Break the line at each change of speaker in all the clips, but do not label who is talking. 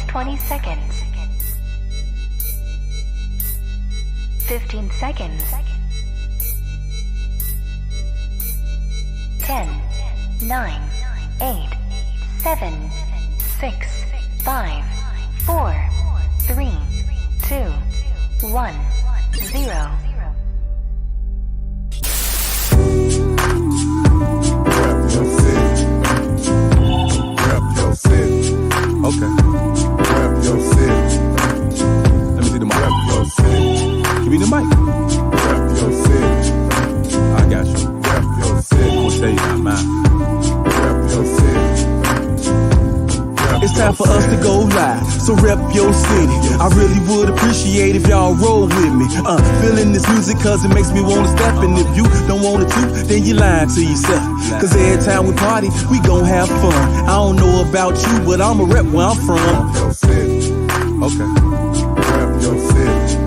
20 seconds. 15 seconds. 10, 9, 8, 7, 6, 5, 4, 3, 2, 1, 0.
Okay. Rep your city. Let me see the mic. Rep your city. Give me the mic. Rep your city. I got you. Rep your city. I'm gonna tell you about mine. Rep your city.
It's time for us to go live, so rep your city. I really would appreciate if y'all roll with me. Feeling this music cause it makes me wanna step. And if you don't want it to, then you lying to yourself. Cause every time we party, we gon' have fun. I don't know about you, but I'ma rep where I'm from.
Rep your city. Okay. Rep your city.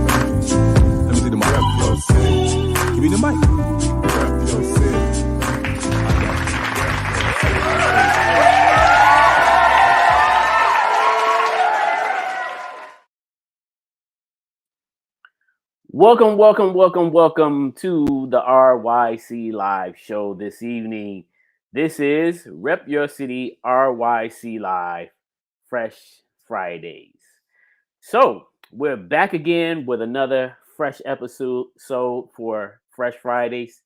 Let me see the mic. Rep your city. Give me the mic. Rep your city.
Welcome to the RYC Live show this evening. This is Rep Your City RYC Live Fresh Fridays. So we're back again with another fresh episode for Fresh Fridays.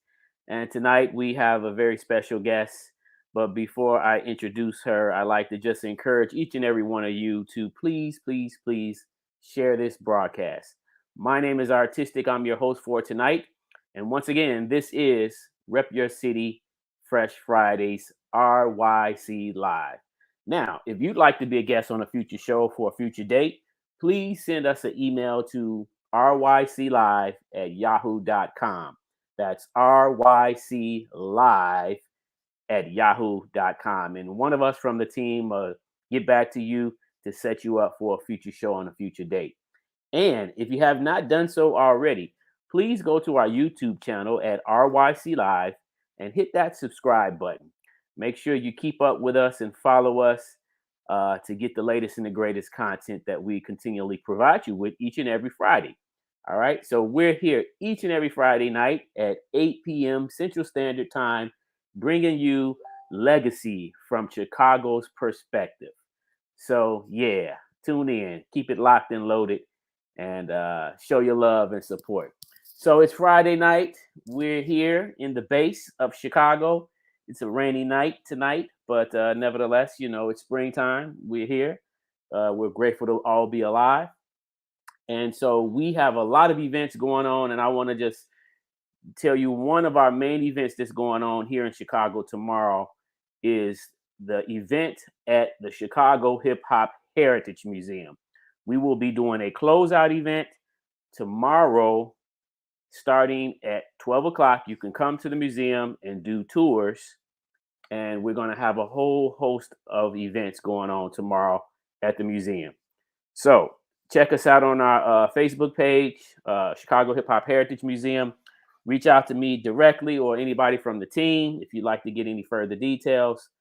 And tonight we have a very special guest. But before I introduce her, I'd like to just encourage each and every one of you to please share this broadcast. My name is Artistic. I'm your host for tonight. And once again, this is Rep Your City Fresh Fridays RYC Live. Now, if you'd like to be a guest on a future show for a future date, please send us an email to ryclive@yahoo.com. That's ryclive@yahoo.com. And one of us from the team will get back to you to set you up for a future show on a future date. And if you have not done so already, please go to our YouTube channel at RYC Live and hit that subscribe button. Make sure you keep up with us and follow us to get the latest and the greatest content that we continually provide you with each and every Friday. All right. So we're here each and every Friday night at 8 p.m. Central Standard Time, bringing you legacy from Chicago's perspective. So, yeah, tune in, keep it locked and loaded, and show your love and support. So it's Friday night. We're here in the base of Chicago. It's a rainy night tonight, but nevertheless, it's springtime. We're here. We're grateful to all be alive. And so we have a lot of events going on, and I want to just tell you one of our main events that's going on here in Chicago tomorrow is the event at the Chicago Hip Hop Heritage Museum. We will be doing a closeout event tomorrow starting at 12 o'clock. You can come to the museum and do tours. And we're going to have a whole host of events going on tomorrow at the museum. So check us out on our Facebook page, Chicago Hip Hop Heritage Museum. Reach out to me directly or anybody from the team if you'd like to get any further details.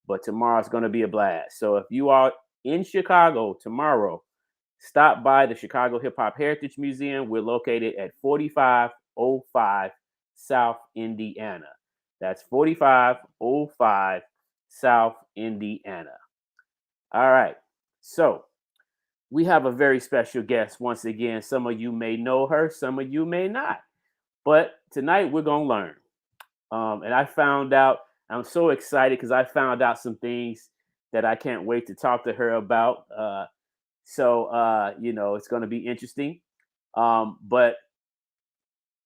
But tomorrow's going to be a blast. So if you are in Chicago tomorrow, stop by the Chicago Hip Hop Heritage Museum. We're located at 4505 South Indiana. That's 4505 South Indiana. All right. So we have a very special guest once again. Some of you may know her, some of you may not. But tonight we're going to learn. And I found out, I'm so excited because I found out some things that I can't wait to talk to her about. So it's going to be interesting. But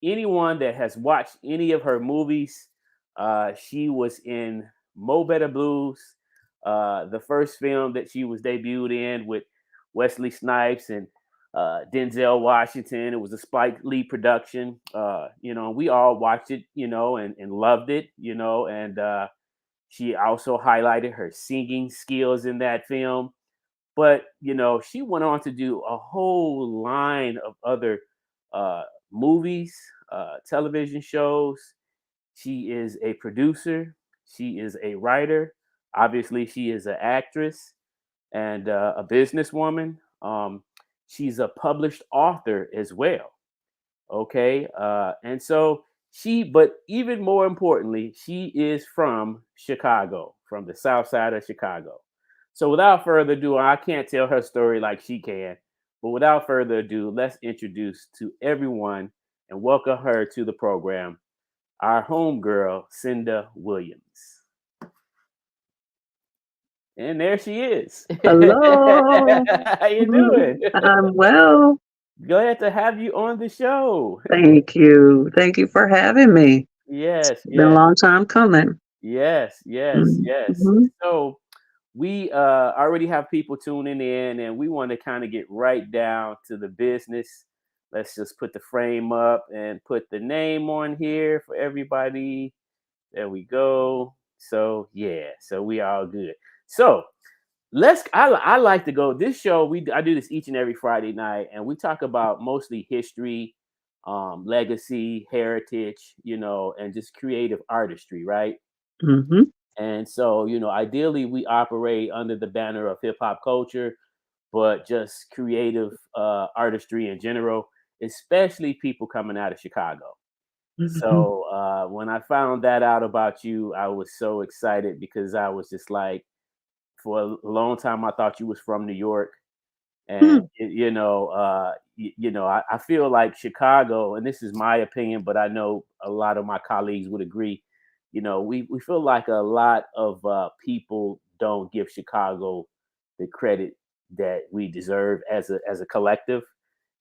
anyone that has watched any of her movies, she was in Mo Better Blues, the first film that she was debuted in with Wesley Snipes and Denzel Washington. It was a Spike Lee production. We all watched it, and loved it, and she also highlighted her singing skills in that film. But, she went on to do a whole line of other movies, television shows. She is a producer. She is a writer. Obviously, she is an actress. and a businesswoman. She's a published author as well. Okay. And so but even more importantly, she is from Chicago, from the south side of Chicago. So without further ado, I can't tell her story like she can, but without further ado, let's introduce to everyone and welcome her to the program, our homegirl, Cynda Williams. And there she is.
Hello.
How you doing?
I'm well.
Glad to have you on the show.
Thank you. Thank you for having me.
Yes,
Been a
yes.
long time coming.
Yes, yes, yes.
Mm-hmm.
So we already have people tuning in, and we want to kind of get right down to the business. Let's just put the frame up and put the name on here for everybody. There we go. So yeah, so we all good. So I like to go this show. I do this each and every Friday night, and we talk about mostly history, legacy, heritage, and just creative artistry, right?
Mm-hmm.
And so, ideally, we operate under the banner of hip hop culture, but just creative artistry in general, especially people coming out of Chicago.
Mm-hmm.
So when I found that out about you, I was so excited because I was just like, for a long time, I thought you was from New York, and I feel like Chicago, and this is my opinion, but I know a lot of my colleagues would agree. We feel like a lot of people don't give Chicago the credit that we deserve as a collective,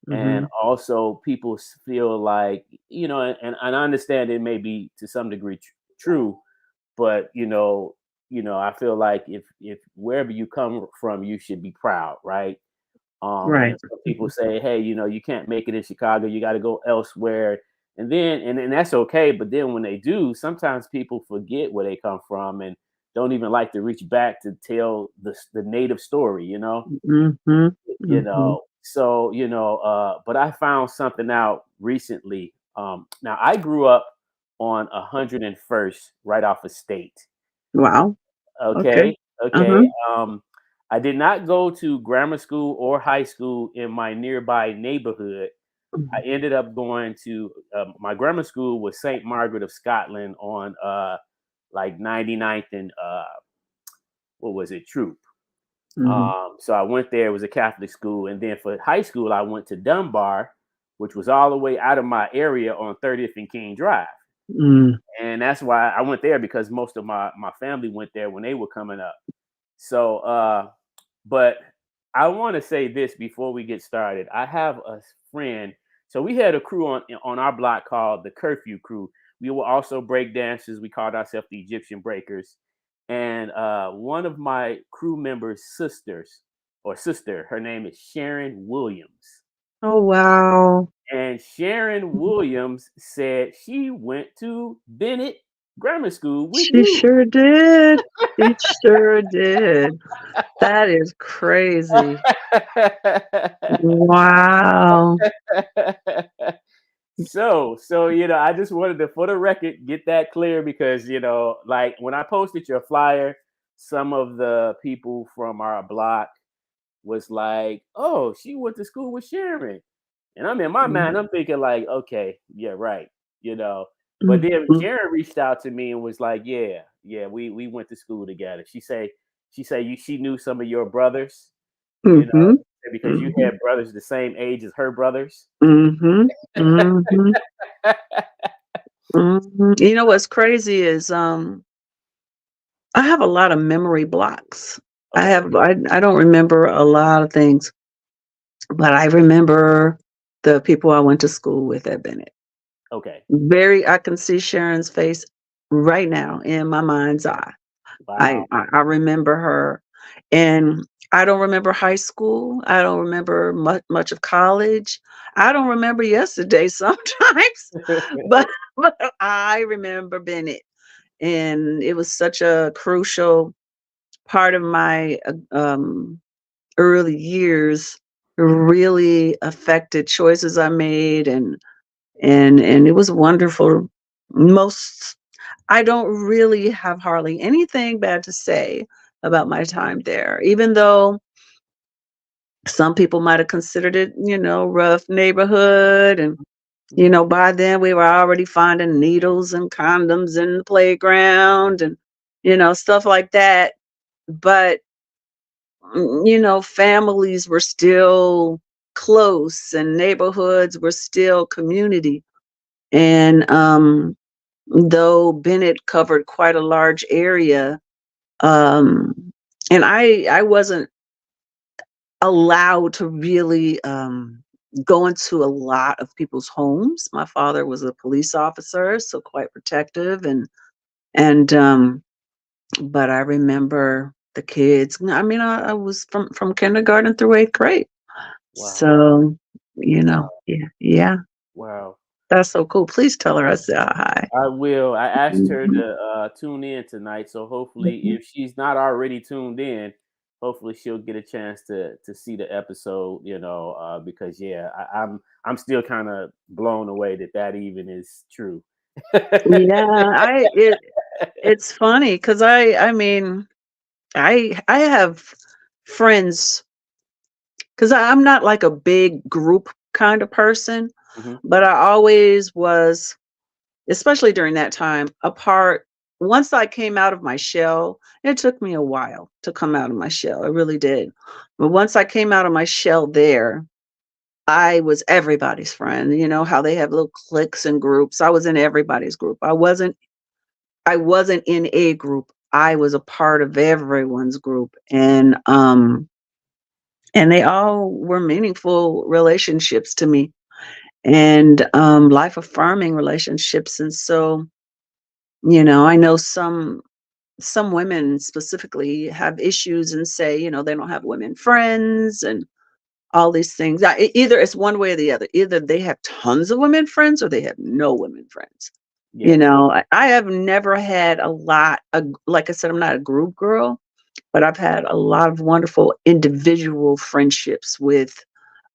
Mm-hmm.
and also people feel like and I understand it may be to some degree true, but I feel like if wherever you come from, you should be proud, right?
Right.
And some people say, hey, you can't make it in Chicago, you got to go elsewhere. And then that's okay. But then when they do, sometimes people forget where they come from and don't even like to reach back to tell the native story,
Mm-hmm. Mm-hmm.
So, but I found something out recently. Now I grew up on 101st right off of State.
Wow. Okay.
Okay.
Uh-huh.
Okay. I did not go to grammar school or high school in my nearby neighborhood. I ended up going to my grammar school was St. Margaret of Scotland on like 99th and what was it, Troop.
Mm-hmm.
So I went there. It was a Catholic school, and then for high school, I went to Dunbar, which was all the way out of my area on 30th and King Drive.
Mm-hmm.
And that's why I went there because most of my family went there when they were coming up. So, but I want to say this before we get started. I have a friend. So we had a crew on our block called the Curfew Crew. We were also break dancers. We called ourselves the Egyptian Breakers. And one of my crew members' sister, her name is Sharon Williams.
Oh, wow.
And Sharon Williams said she went to Bennett Grammar School with
She
you.
sure did. She sure did. That is crazy. Wow.
So, I just wanted to, for the record, get that clear because, like when I posted your flyer, some of the people from our block was like, "Oh, she went to school with Sharon," and I'm in my mind, I'm thinking like, "Okay, yeah, right," But then
Mm-hmm.
Sharon reached out to me and was like, "Yeah, yeah, we went to school together." She knew some of your brothers, you know,
Mm-hmm.
because you had brothers the same age as her brothers.
Mm-hmm. Mm-hmm. Mhm. You know what's crazy is I have a lot of memory blocks.
Okay,
I don't remember a lot of things, but I remember the people I went to school with at Bennett.
okay,
I can see Sharon's face right now in my mind's eye.
wow.
I remember her, and I don't remember high school. I don't remember much of college. I don't remember yesterday sometimes, but but I remember Bennett. And it was such a crucial part of my early years. Really affected choices I made, and it was wonderful. Most I don't really have hardly anything bad to say about my time there, even though some people might have considered it, rough neighborhood. And,
Mhm.
by then we were already finding needles and condoms in the playground and, stuff like that. But, families were still close and neighborhoods were still community. And though Bennett covered quite a large area, um, and I wasn't allowed to really go into a lot of people's homes. My father was a police officer, so quite protective, and but I remember the kids. I mean, I was from kindergarten through 8th grade,
Wow.
so
Wow.
yeah, yeah,
Wow.
that's so cool. Please tell her I said hi.
I will. I asked her
Mhm,
to tune in tonight, so hopefully,
mhm.
if she's not already tuned in, hopefully she'll get a chance to see the episode. Because yeah, I'm still kind of blown away that that even is true.
Yeah, it's funny because I mean I have friends because I'm not like a big group kind of person,
Mhm.
but I always was, especially during that time, a part. Once I came out of my shell, it took me a while to come out of my shell. It really did. But once I came out of my shell there, I was everybody's friend. You know how they have little cliques and groups. I was in everybody's group. I wasn't in a group. I was a part of everyone's group. And they all were meaningful relationships to me, and life affirming relationships. And so, I know some women specifically have issues and say, they don't have women friends and all these things. Either it's one way or the other. Either they have tons of women friends or they have no women friends.
Yes.
I have never had like I said, I'm not a group girl, but I've had a lot of wonderful individual friendships with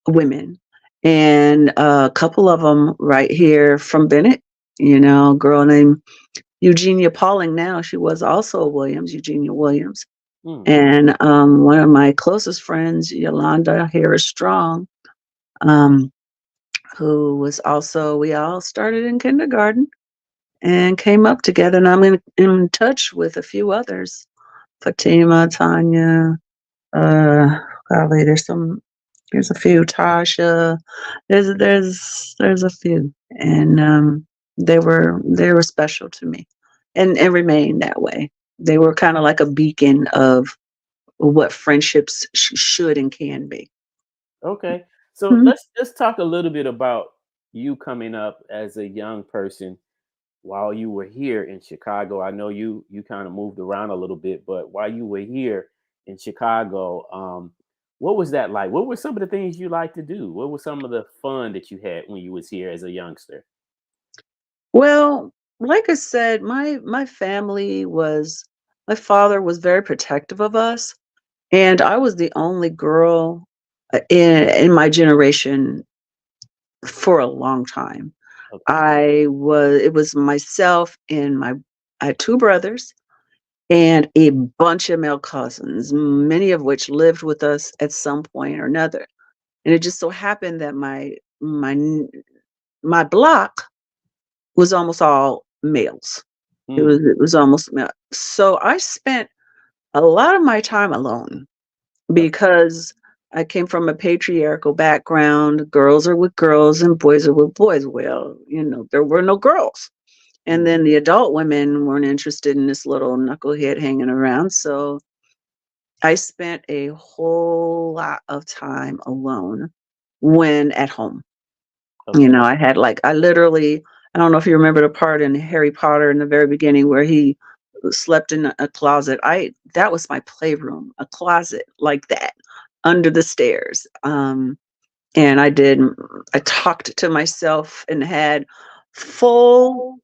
women, and a couple of them right here from Bennett. A girl named Eugenia Pauling. Now she was also a Williams, Eugenia Williams,
Mm.
and one of my closest friends, Yolanda Harris Strong, um, who was also we all started in kindergarten and came up together. And I'm in touch with a few others, Fatima, Tanya. Golly, there's a few, Tasha. There's a few, and they were special to me, and remain that way. They were kind of like a beacon of what friendships should and can be.
Okay. So
Mhm.
let's talk a little bit about you coming up as a young person while you were here in Chicago. I know you kind of moved around a little bit, but while you were here in Chicago, what was that like? What were some of the things you like to do? What was some of the fun that you had when you was here as a youngster?
Well, like I said, my father was very protective of us, and I was the only girl in my generation for a long time.
Okay.
It was myself and I had 2 brothers and a bunch of male cousins, many of which lived with us at some point or another. And it just so happened that my block was almost all males. It
Mm,
was it was almost male. So I spent a lot of my time alone
okay.
because I came from a patriarchal background. Girls are with girls and boys are with boys. Well, there were no girls. And
Mm,
then the adult women weren't interested in this little knucklehead hanging around. So I spent a whole lot of time alone when at home.
okay.
I had I don't know if you remember the part in Harry Potter in the very beginning where he slept in a closet. That was my playroom, a closet like that under the stairs. And I talked to myself and had full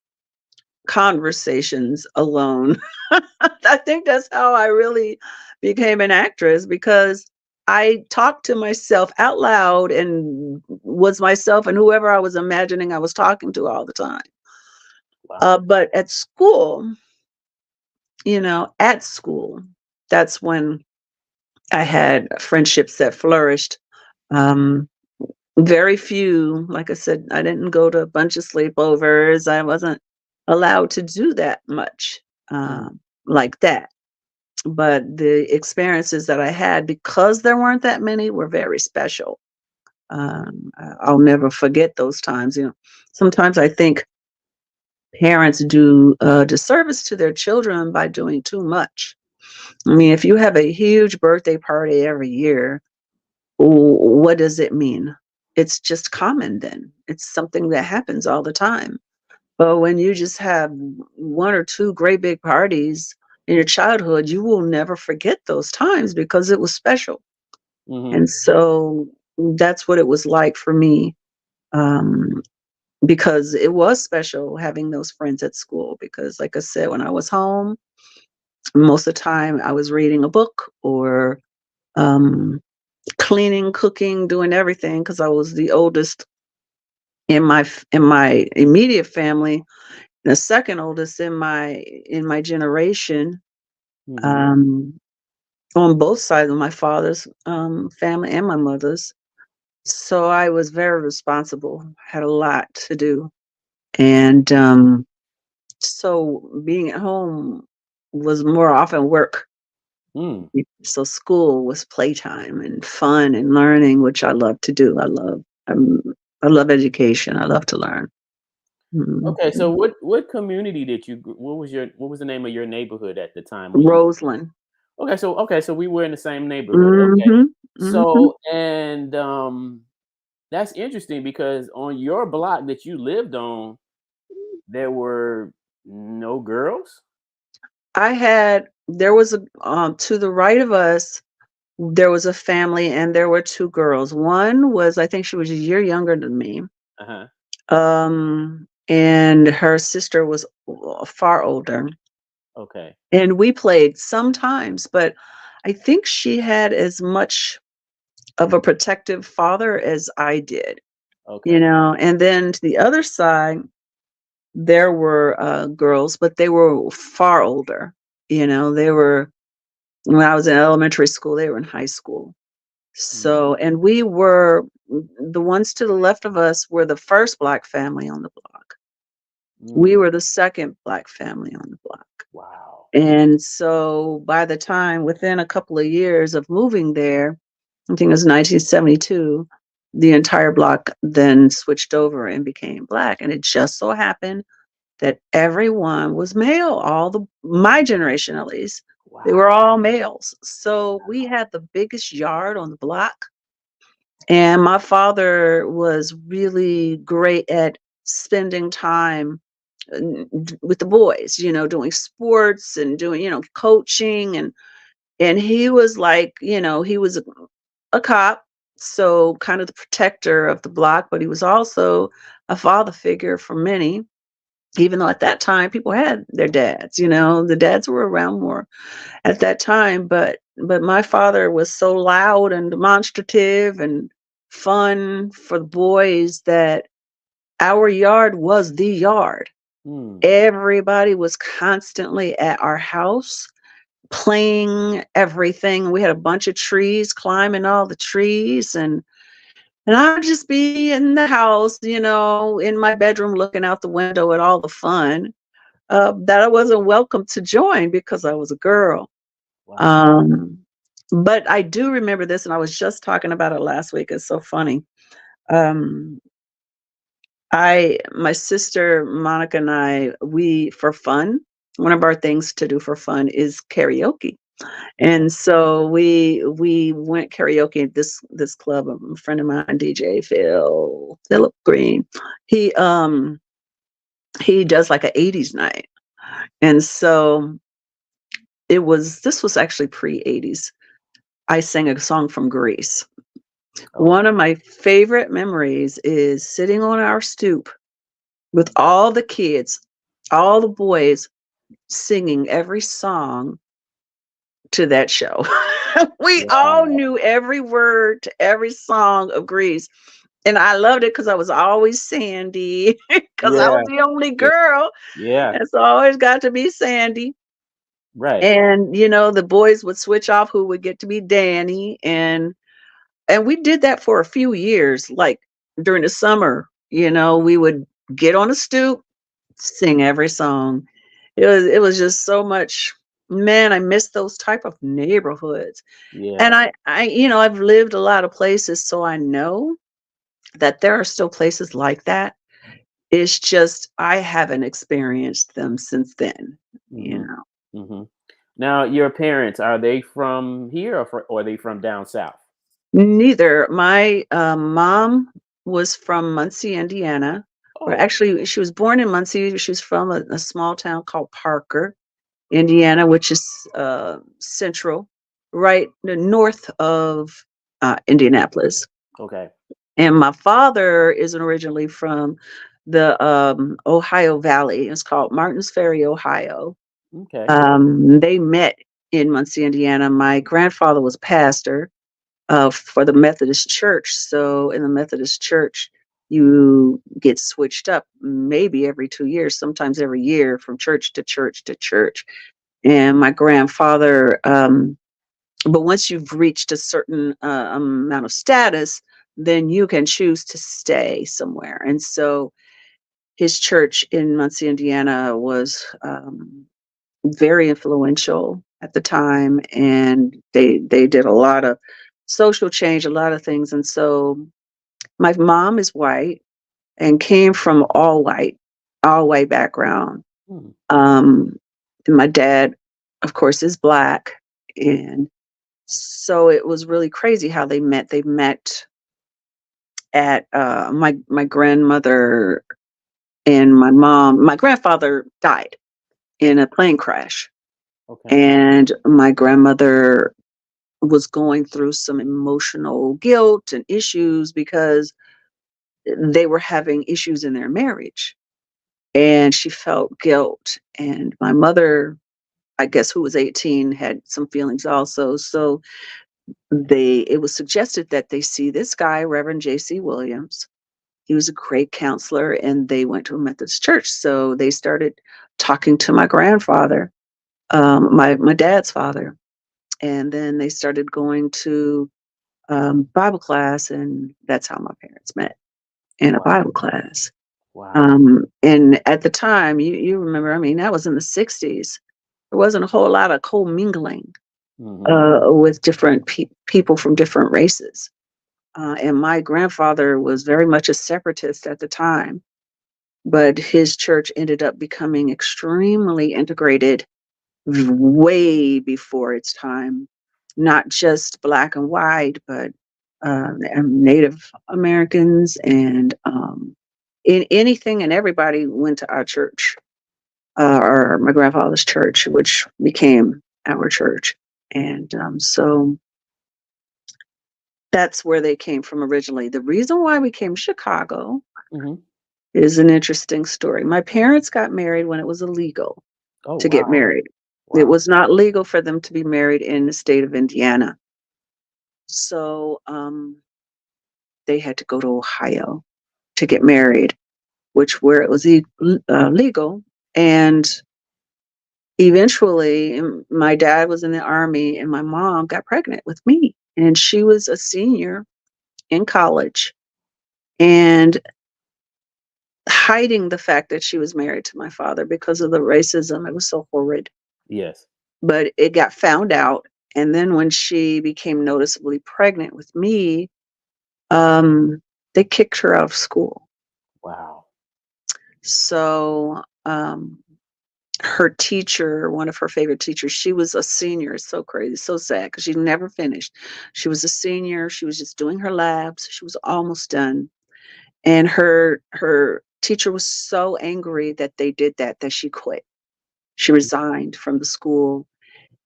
conversations alone. I think that's how I really became an actress because I talked to myself out loud and was myself and whoever I was imagining I was talking to all the time.
Wow.
But at school, at school, that's when I had friendships that flourished. Um, Very few, like I said, I didn't go to a bunch of sleepovers. I wasn't allowed to do that much
Mm.
like that. But the experiences that I had, because there weren't that many, were very special. I'll never forget those times. Sometimes I think parents do a disservice to their children by doing too much. I mean, if you have a huge birthday party every year, what does it mean? It's just common then. It's something that happens all the time. But when you just have one or two great big parties in your childhood, you will never forget those times because it was special.
Hmm.
And so that's what it was like for me. Um, because it was special having those friends at school. Because, like I said, when I was home, most of the time I was reading a book or um, cleaning, cooking, doing everything because I was the oldest in my immediate family, the second oldest in my generation,
Hmm.
um, on both sides of my father's family and my mother's. So I was very responsible, had a lot to do, and so being at home was more often work.
Mm.
So school was playtime and fun and learning, which I love to do. I love education. I love to learn. Mhm.
Okay, so what community did you? What was the name of your neighborhood at the time when you?
Roseland.
Okay, so we were in the same neighborhood. Okay,
Mhm. Mhm.
so and that's interesting because on your block that you lived on, there were no girls.
There was a to the right of us, there was a family and there were 2 girls. One was, I think she was a year younger than me.
Uh huh.
And her sister was far older.
Okay.
And we played sometimes, but I think she had as much of a protective father as I did,
Okay.
and then to the other side, there were, girls, but they were far older, they were when I was in elementary school, they were in high school.
Mm.
So and we were the ones to the left of us were the first Black family on the block. We
Mm.
were the second Black family on the block.
Wow.
And so by the time within a couple of years of moving there, I think it was 1972, the entire block then switched over and became Black. And it just so happened that everyone was male, all the my generation at least. They were
Wow.
all males. So we had the biggest yard on the block. And my father was really great at spending time with the boys, doing sports and doing, coaching and he was like, he was a cop, so kind of the protector of the block, but he was also a father figure for many, even though at that time people had their dads, the dads were around more at that time, but my father was so loud and demonstrative and fun for the boys that our yard was the yard.
Mm.
Everybody was constantly at our house playing everything. We had a bunch of trees, climbing all the trees, and I'd just be in the house, in my bedroom looking out the window at all the fun that I wasn't welcome to join because I was a girl.
Wow.
Um, but I do remember this, and I was just talking about it last week. It's so funny. Um, my sister Monica and I, we for fun, one of our things to do for fun is karaoke.
Okay.
And so we went karaoke at this club. A friend of mine, DJ Philip Green, he um he does like an 80s night. And so this was actually pre-80s. I sang a song from Greece.
Okay.
One of my favorite memories is sitting on our stoop with all the kids, all the boys singing every song to that show. We all
Wow.
knew every word to every song of Grease. And I loved it because I was always Sandy, because I
Yeah.
was the only
Yeah.
girl.
Yeah.
And so I always got to be Sandy.
Right.
And the boys would switch off who would get to be Danny, and we did that for a few years. Like during the summer, we would get on a stoop, sing every song. It was just so much. Man, I miss those type of neighborhoods. And
Yeah.
I've lived a lot of places, so I know that there are still places like that. It's just I haven't experienced them since then, you
Hmm.
know.
Hmm. Now, your parents, are they from here or are they from down south?
Neither. My mom was from Muncie, Indiana. Or
Oh,
actually, she was born in Muncie. She was from a small town called Parker, Indiana, which is central, right north of Indianapolis.
okay.
And my father is originally from the Ohio Valley. It's called Martins Ferry, Ohio.
Okay.
They met in Muncie, Indiana. My grandfather was pastor for the Methodist Church. So in the Methodist Church, you get switched up maybe every 2 years, sometimes every year, from church to church to church. And my grandfather, but once you've reached a certain amount of status, then you can choose to stay somewhere. And so his church in Muncie, Indiana was very influential at the time, and they did a lot of social change, a lot of things. And so my mom is white and came from all white background.
Hmm.
Um, and my dad, of course, is black, and so it was really crazy how they met. They met at my grandmother and my mom. My grandfather died in a plane crash,
Okay.
and my grandmother was going through some emotional guilt and issues because they were having issues in their marriage, and she felt guilt. And my mother, I guess, who was 18, had some feelings also. So it was suggested that they see this guy, Reverend J.C. Williams. He was a great counselor, and they went to a Methodist church. So they started talking to my grandfather, my dad's father, and then they started going to Bible class, and that's how my parents met, in a
Wow.
Bible class.
Wow.
And at the time, you remember, I mean, that was in the 60s. There wasn't a whole lot of co-mingling
Hmm.
with different people from different races. And my grandfather was very much a separatist at the time, but his church ended up becoming extremely integrated way before its time, not just black and white, but Native Americans and in anything and everybody went to our church, or my grandfather's church, which became our church. And so that's where they came from originally. The reason why we came to Chicago
Hmm.
is an interesting story. My parents got married when it was illegal
Oh,
to get
wow.
married. It
Wow.
was not legal for them to be married in the state of Indiana. So they had to go to Ohio to get married, which where it was legal. And eventually, my dad was in the army, and my mom got pregnant with me, and she was a senior in college, and hiding the fact that she was married to my father because of the racism. It was so horrid.
Yes.
But it got found out. And then when she became noticeably pregnant with me, they kicked her out of school.
Wow.
So her teacher, one of her favorite teachers, she was a senior. It's so crazy, so sad because she never finished. She was a senior. She was just doing her labs. She was almost done. And her teacher was so angry that they did that she quit. She resigned from the school,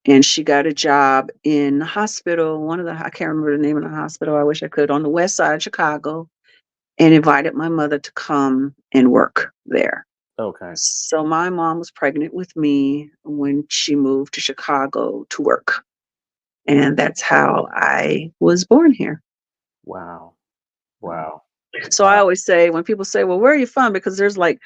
and she got a job in the hospital. I can't remember the name of the hospital. I wish I could, on the west side of Chicago, and invited my mother to come and work there.
Okay.
So my mom was pregnant with me when she moved to Chicago to work. And that's how I was born here.
Wow. Wow.
So I
Wow.
always say, when people say, well, where are you from? Because there's like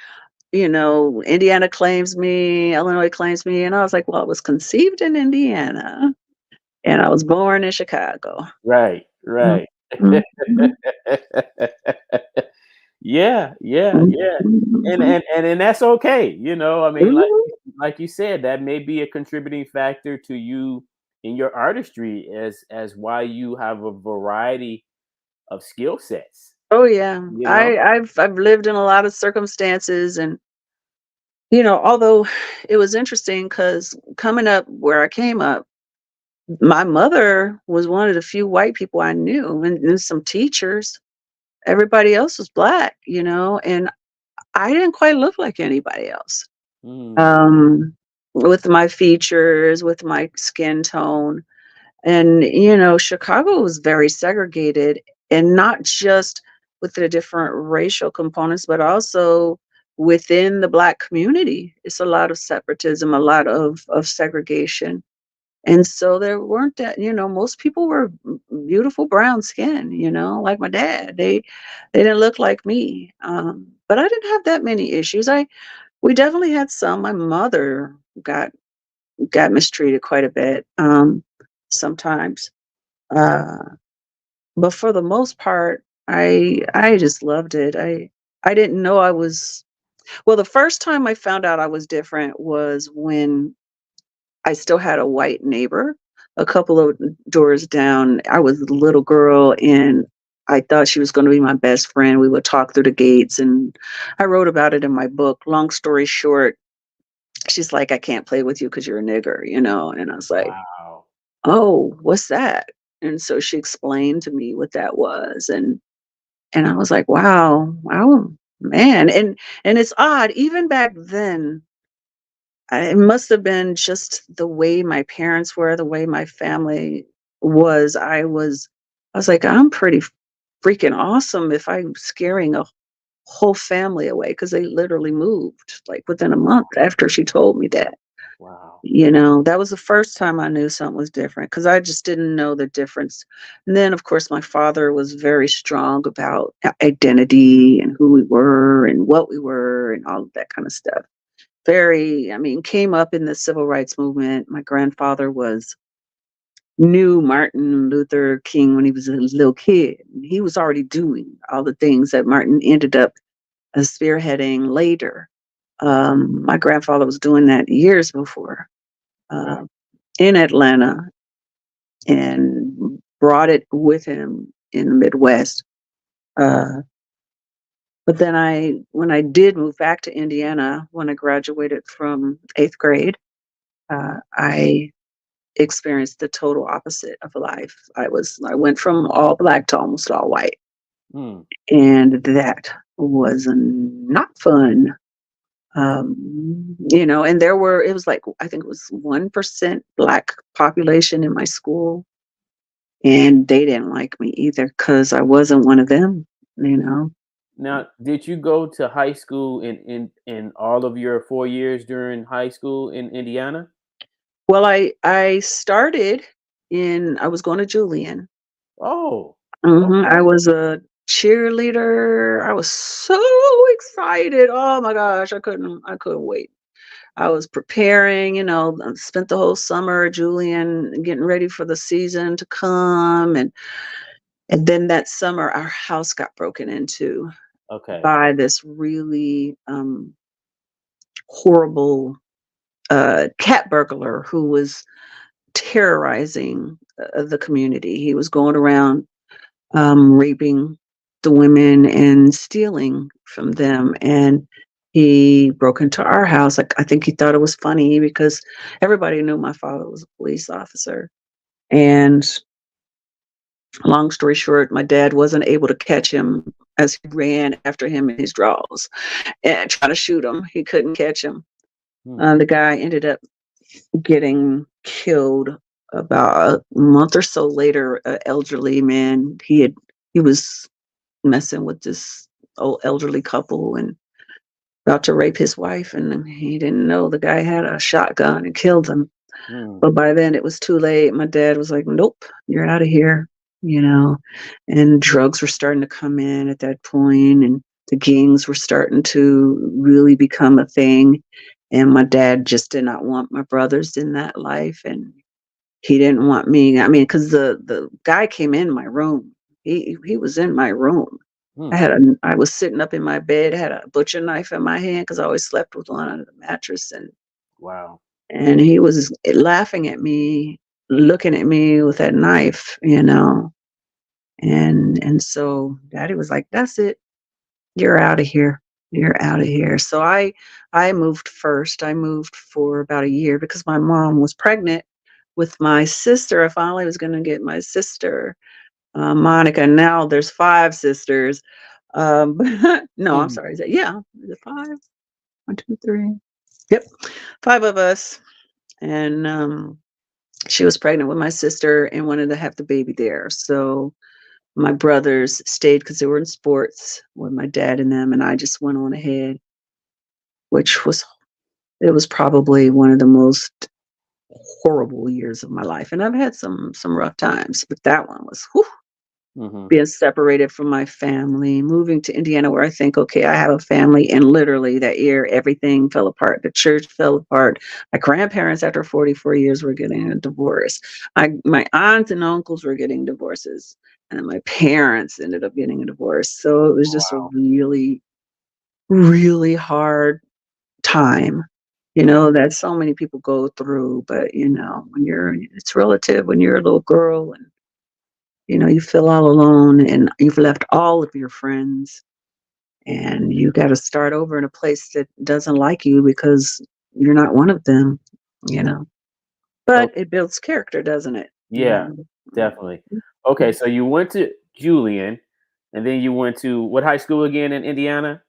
Indiana claims me, Illinois claims me. And I was like, well, I was conceived in Indiana and I was born in Chicago.
Right,
Mm,
right.
mm, mm,
Yeah, yeah,
mm,
yeah. And
mm,
and and and that's okay. I mean, like
mm.
like you said, that may be a contributing factor to you in your artistry as why you have a variety of skill sets,
Oh yeah.
you know?
I've lived in a lot of circumstances, and although it was interesting because coming up where I came up, my mother was one of the few white people I knew, and some teachers. Everybody else was black, and I didn't quite look like anybody else.
Mm,
Um, with my features, with my skin tone. And, Chicago was very segregated, and not just with the different racial components, but also within the black community. It's a lot of separatism, a lot of segregation. And so there weren't that, most people were beautiful brown skin, like my dad. They didn't look like me. But I didn't have that many issues. We definitely had some. My mother got mistreated quite a bit, sometimes. Uh, but for the most part, I just loved it. I didn't know I was well, the first time I found out I was different was when I still had a white neighbor a couple of doors down. I was a little girl and I thought she was going to be my best friend. We would talk through the gates, and I wrote about it in my book. Long story short, she's like, I can't play with you because you're a nigger, And I was like,
wow.
oh, what's that? And so she explained to me what that was. And I was like, wow, man. And it's odd, even back then, it must have been just the way my parents were, the way my family was. I was like, I'm pretty freaking awesome if I'm scaring a whole family away, because they literally moved like within a month after she told me that.
Wow.
That was the first time I knew something was different, because I just didn't know the difference. And then, of course, my father was very strong about identity and who we were and what we were and all of that kind of stuff. I mean, came up in the civil rights movement. My grandfather knew Martin Luther King when he was a little kid. He was already doing all the things that Martin ended up spearheading later. My grandfather was doing that years before.
Right.
Uh, in Atlanta, and brought it with him in the Midwest. Uh, but then when I did move back to Indiana, when I graduated from 8th grade, I experienced the total opposite of life. I went from all black to almost all white,
Mm,
and that was not fun. And it was like, I think it was 1% black population in my school. And they didn't like me either because I wasn't one of them.
Now, did you go to high school in all of your 4 years during high school in Indiana?
Well, I was going to Julian.
Oh,
I
okay.
was a cheerleader. I was so excited. Oh my gosh, I couldn't wait. I was preparing, I spent the whole summer at Julian getting ready for the season to come. And then that summer our house got broken into
Okay.
by this really horrible cat burglar who was terrorizing the community. He was going around raping the women and stealing from them. And he broke into our house. Like, I think he thought it was funny because everybody knew my father was a police officer. And long story short, my dad wasn't able to catch him as he ran after him in his drawers and trying to shoot him. He couldn't catch him.
Hmm.
The guy ended up getting killed about a month or so later. An elderly man. He was messing with this old elderly couple and about to rape his wife, and he didn't know the guy had a shotgun and killed him.
Hmm.
But by then it was too late. My dad was like, "Nope, you're out of here," you know. And drugs were starting to come in at that point, and The gangs were starting to really become a thing. And my dad just did not want my brothers in that life. And he didn't want me. I mean, because the guy came in my room. He was in my room.
Hmm.
I was sitting up in my bed, had a butcher knife in my hand because I always slept with one under the mattress,
Wow.
and he was laughing at me, looking at me with that knife, and so Daddy was like, "That's it, you're out of here, you're out of here." So I moved first. I moved for about a year because my mom was pregnant with my sister. I finally was going to get my sister, Monica. Now there's 5 sisters. No, I'm
Mhm.
sorry. Yeah, is it 5? 1, 2, 3. Yep, 5 of us. And she was pregnant with my sister and wanted to have the baby there. So my brothers stayed because they were in sports with my dad and them, and I just went on ahead, which was it was probably one of the most horrible years of my life. And I've had some rough times, but that one was whew,
Mhm.
being separated from my family, moving to Indiana where I think, okay, I have a family. And literally that year, everything fell apart. The church fell apart. My grandparents, after 44 years, were getting a divorce. My aunts and uncles were getting divorces. And my parents ended up getting a divorce. So it was just a
Wow.
really, really hard time, that so many people go through. But, it's relative when you're a little girl and you feel all alone and you've left all of your friends and you got to start over in a place that doesn't like you because you're not one of them, you know.
So
But it builds character, doesn't it?
yeah, definitely. Okay, so you went to Julian, and then you went to what high school again in Indiana?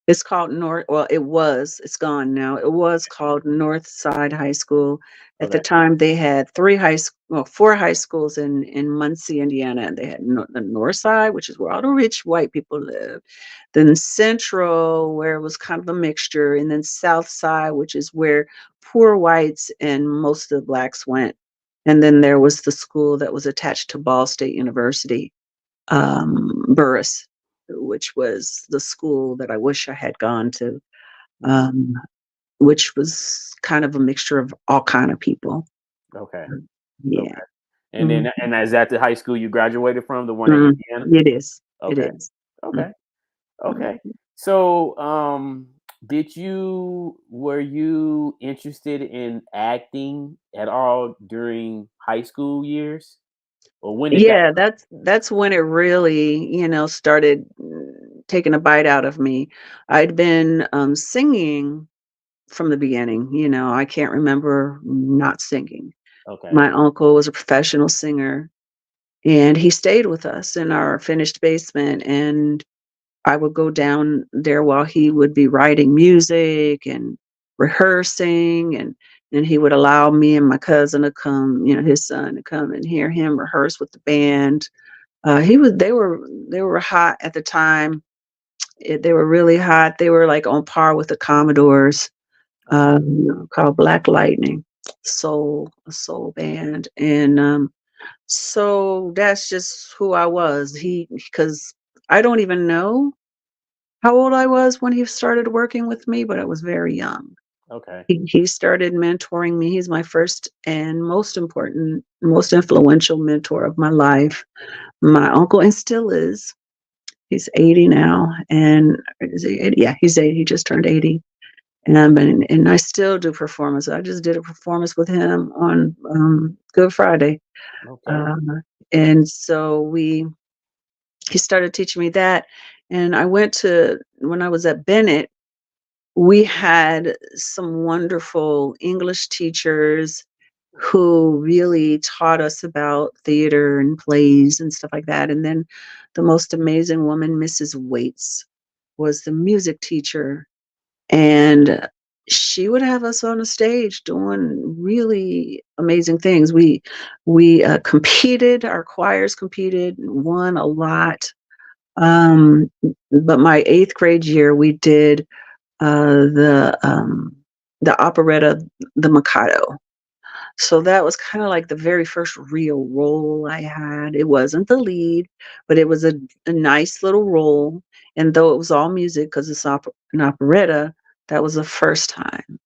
It's called North. Well, it's gone now. It was called North Side High School. At the
Okay.
time, they had 4 high schools in Muncie, Indiana. And they had the North Side, which is where all the rich white people live. Then Central, where it was kind of a mixture, and then South Side, which is where poor whites and most of the blacks went. And then there was the school that was attached to Ball State University, Burris, which was the school that I wish I had gone to,
Mhm.
um, which was kind of a mixture of all kind of people.
Okay.
Yeah.
Okay. And
Mhm.
then and is that the high school you graduated from, the one in
Mm.
Indiana?
It is. It
Okay.
is.
Okay.
Mhm.
Okay. So, were you interested in acting at all during high school years? Or when did that
Yeah, that's when it really, started taking a bite out of me. I'd been singing from the beginning. I can't remember not singing.
Okay.
My uncle was a professional singer, and he stayed with us in our finished basement, and I would go down there while he would be writing music and rehearsing, and he would allow me and my cousin to come, his son to come and hear him rehearse with the band. He was they were hot at the time. They were really hot. They were like on par with the Commodores,
Okay.
called Black Lightning, a soul band. And so that's just who I was. Because I don't even know how old I was when he started working with me, but I was very young.
Okay.
He started mentoring me. He's my first and most important, most influential mentor of my life. My uncle, and still is. He's 80 now, and is he 80? Yeah, he's 80. He just turned 80. And I still do performance. I just did a performance with him on Good Friday.
Okay.
Uh, and so he started teaching me that. And when I was at Bennett, we had some wonderful English teachers who really taught us about theater and plays and stuff like that. And then the most amazing woman, Mrs. Waits, was the music teacher. And she would have us on the stage doing really amazing things. We competed, our choirs competed, won a lot. Um, but my 8th grade year, we did uh, the um, the operetta, The Mikado. So that was kind of like the very first real role I had. It wasn't the lead, but it was a nice little role. And though it was all music because it's an operetta, that was the first time.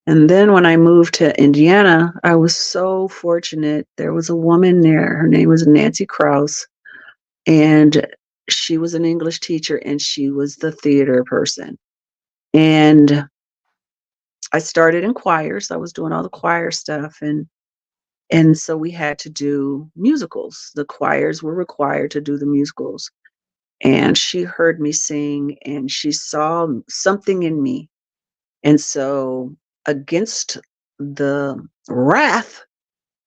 And then when I moved to Indiana, I was so fortunate. There was a woman there. Her name was Nancy Krause, and she was an English teacher and she was the theater person. And I started in choirs. I was doing all the choir stuff, and so we had to do musicals. The choirs were required to do the musicals. And she heard me sing and she saw something in me. And so, against the wrath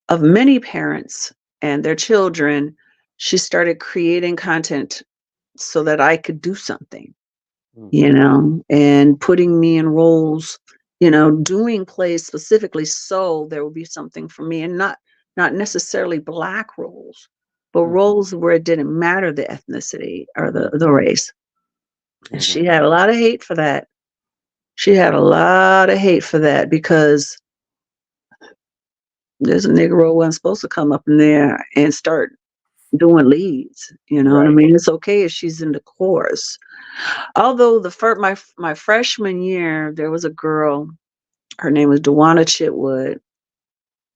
of many parents and their children, she started creating content so that I could do something,
Mm.
and putting me in roles, doing plays specifically so there would be something for me, and not necessarily black roles, but
Mhm.
roles where it didn't matter the ethnicity or the race. And
Mhm.
she had a lot of hate for that. She had a lot of hate for that because this Negro wasn't supposed to come up in there and start doing leads. You know what I
Right.
mean? It's okay if she's in the chorus. Although my freshman year, there was a girl. Her name was Dewana Chitwood.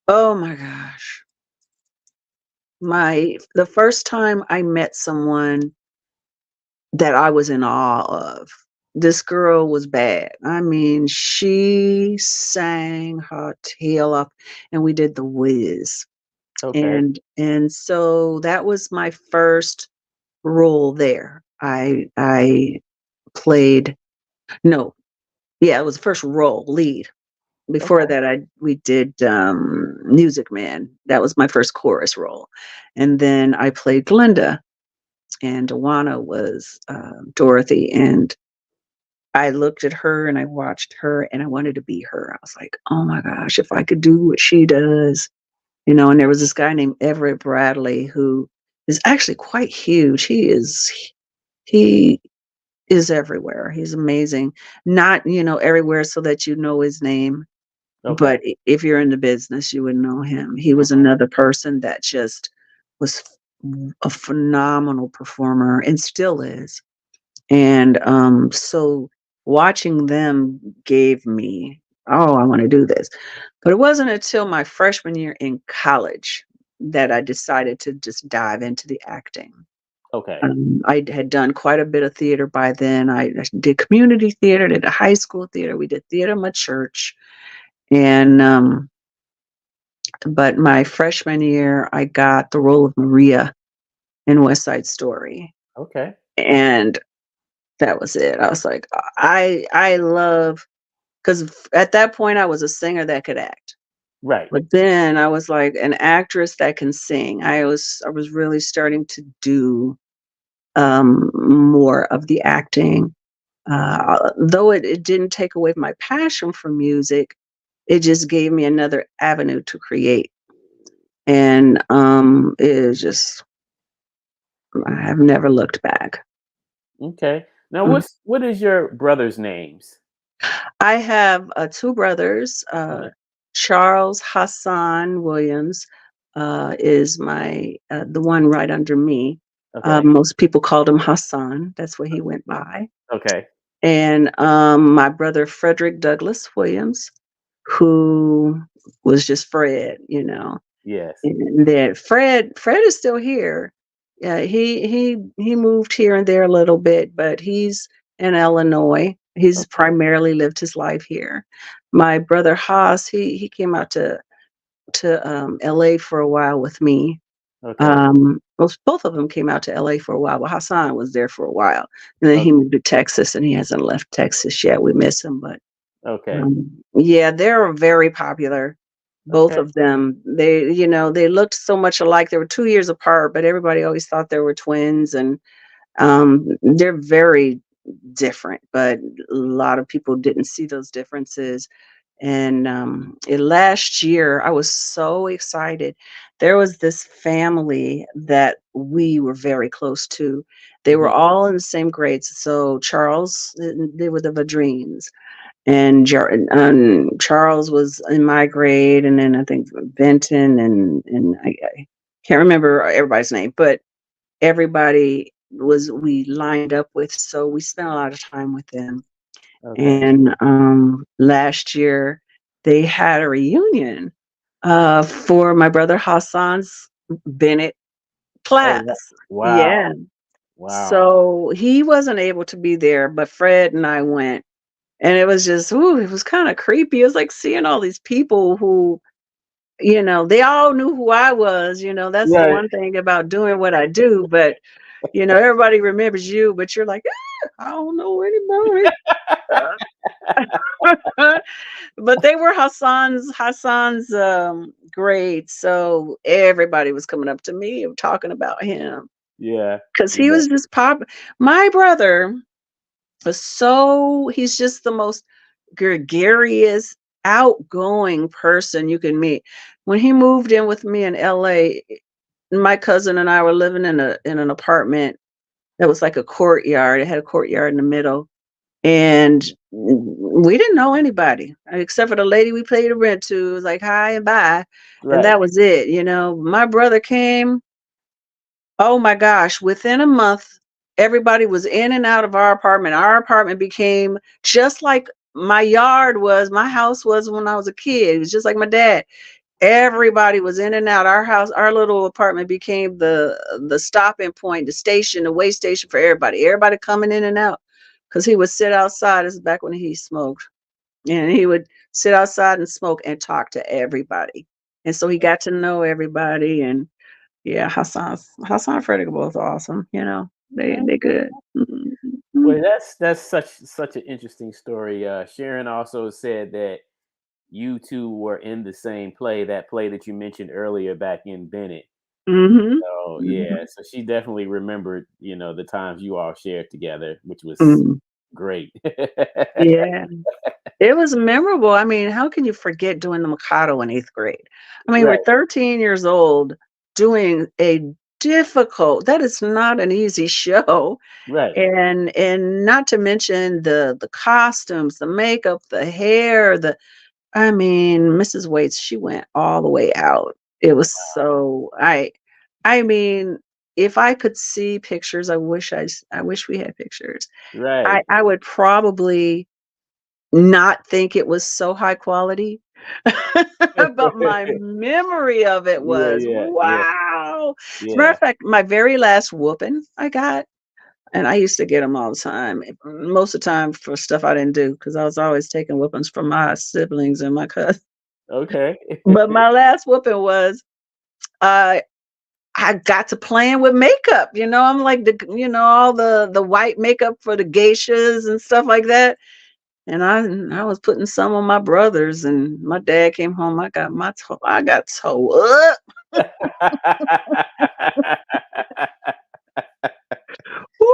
Oh my gosh! The first time I met someone that I was in awe of. This girl was bad. I mean, she sang her tail off, and we did the whiz.
Okay.
And so that was my first role there. I played no, yeah, it was the first role, lead. Before
Okay.
that, we did Music Man. That was my first chorus role, and then I played Glinda, and Dewana was Dorothy. And I looked at her and I watched her and I wanted to be her. I was like, oh my gosh, if I could do what she does. And there was this guy named Everett Bradley who is actually quite huge. He is everywhere. He's amazing. Not, everywhere so that you know his name,
Okay.
but if you're in the business, you would know him. He was
Mhm.
another person that just was a phenomenal performer and still is. And so watching them gave me, oh, I want to do this. But it wasn't until my freshman year in college that I decided to just dive into the acting.
Okay.
I had done quite a bit of theater by then. I did community theater, did a high school theater. We did theater in my church. And, but my freshman year, I got the role of Maria in West Side Story.
Okay.
And that was it. I was like, I love, because at that point I was a singer that could act.
Right.
But then I was like an actress that can sing. I was really starting to do more of the acting. Though it didn't take away my passion for music, it just gave me another avenue to create. And it is just, I have never looked back.
Okay. Now,
Mm.
what is your brother's names?
I have two brothers.
Okay.
Charles Hassan Williams is the one right under me.
Okay.
Most people called him Hassan. That's what he went by.
Okay.
And my brother Frederick Douglass Williams, who was just Fred.
Yes.
And then Fred is still here. Yeah, he moved here and there a little bit, but he's in Illinois. He's
Okay.
primarily lived his life here. My brother Haas, he came out to LA for a while with me.
Okay.
Both of them came out to LA for a while, but Hassan was there for a while. And then he
Okay.
moved to Texas and he hasn't left Texas yet. We miss him, but
Okay.
yeah, they're very popular. Both
Okay.
of them. They looked so much alike. They were 2 years apart, but everybody always thought they were twins. And they're very different, but a lot of people didn't see those differences. And last year, I was so excited. There was this family that we were very close to. They were
Mhm.
all in the same grades. So Charles, they were the Vadrines, and Charles was in my grade, and then I think Benton and I can't remember everybody's name, but everybody we lined up with, so we spent a lot of time with them.
Okay.
And last year they had a reunion for my brother Hassan's Bennett
Oh,
class.
wow.
Yeah.
Wow.
So he wasn't able to be there, but Fred and I went. And it was just, ooh, it was kind of creepy. It was like seeing all these people who, they all knew who I was. That's the
Right.
one thing about doing what I do. But, everybody remembers you, but you're like, I don't know anybody. But they were Hassan's grade. So everybody was coming up to me and talking about him
Yeah.
because he
Yeah.
was just my brother he's just the most gregarious, outgoing person you can meet. When he moved in with me in LA, my cousin and I were living in an apartment that was like a courtyard. It had a courtyard in the middle, and we didn't know anybody except for the lady we paid the rent to. It was like hi and bye, and
Right.
that was it. My brother came. Oh my gosh, within a month, everybody was in and out of our apartment. Our apartment became just like my house was when I was a kid. It was just like my dad. Everybody was in and out. Our little apartment became the stopping point, the station, the way station for everybody. Everybody coming in and out. Because he would sit outside. This is back when he smoked. And he would sit outside and smoke and talk to everybody. And so he got to know everybody. And yeah, Hassan and Freddie are both awesome. They good.
Well, that's such an interesting story. Sharon also said that you two were in the same play, that play that you mentioned earlier back in Bennett.
Mm-hmm.
So yeah, so she definitely remembered, the times you all shared together, which was
Mm-hmm.
great.
Yeah, it was memorable. I mean, how can you forget doing the Mikado in 8th grade? I mean, we're
Right,
13 years old doing that is not an easy show.
right,
And not to mention the costumes, the makeup, the hair, I mean, Mrs. Waits, she went all the way out. It was I mean, if I could see pictures, I wish we had pictures.
right.
I would probably not think it was so high quality, but my memory of it
Yeah,
was,
yeah, yeah,
wow. As a matter
yeah.
of fact, my very last whooping I got, and I used to get them all the time, most of the time for stuff I didn't do, because I was always taking whoopings from my siblings and my cousins.
Okay.
But my last whooping was, uh, I got to playing with makeup. I'm like all the white makeup for the geishas and stuff like that. And I was putting some on my brothers, and my dad came home. I got toe up. Woo!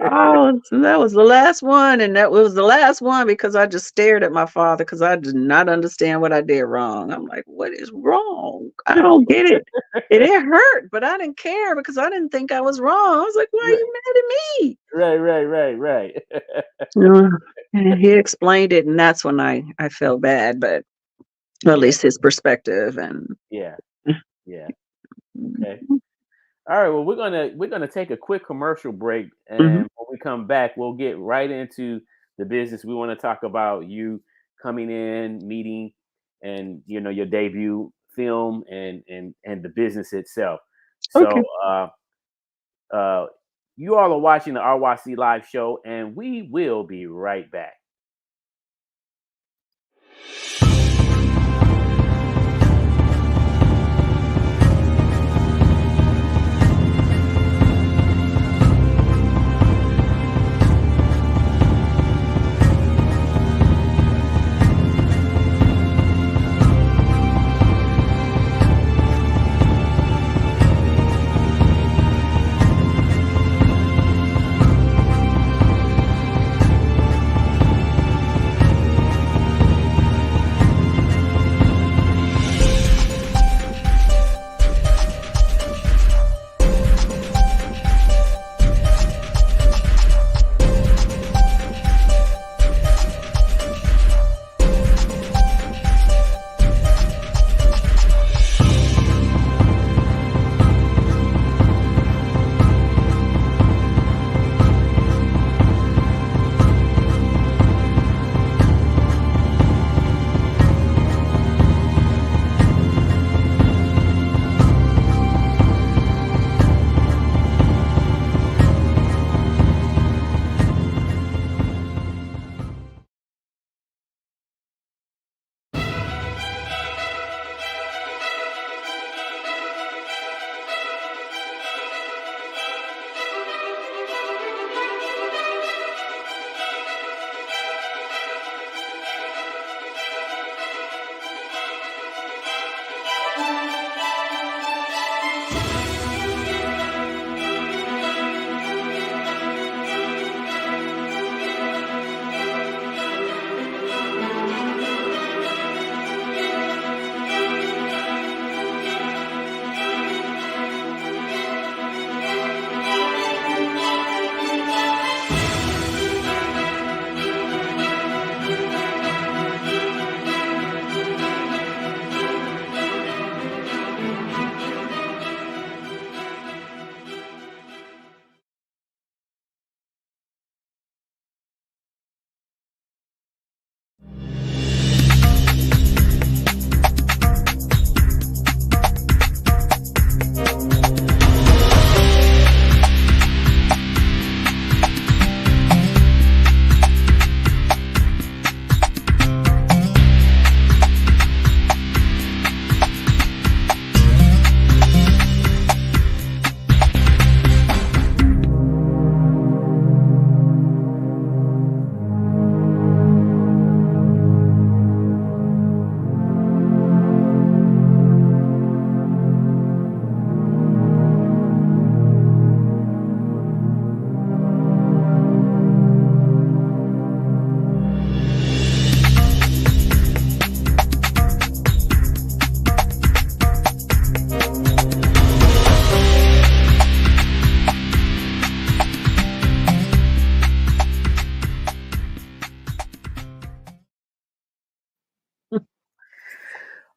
Oh, so that was the last one, and that was the last one because I just stared at my father because I did not understand what I did wrong. I'm like, what is wrong? I don't get it. It hurt, but I didn't care because I didn't think I was wrong. I was like, why are you mad at me?
Right, right, right, right.
Uh, and he explained it, and that's when I felt bad, but at
Yeah,
least his perspective and
yeah, yeah. Okay. All right. Well, we're gonna take a quick commercial break,
Mhm.
and when we come back, we'll get right into the business. We want to talk about you coming in, meeting, and your debut film and the business itself. So,
Okay.
uh, you all are watching the RYC Live Show, and we will be right back.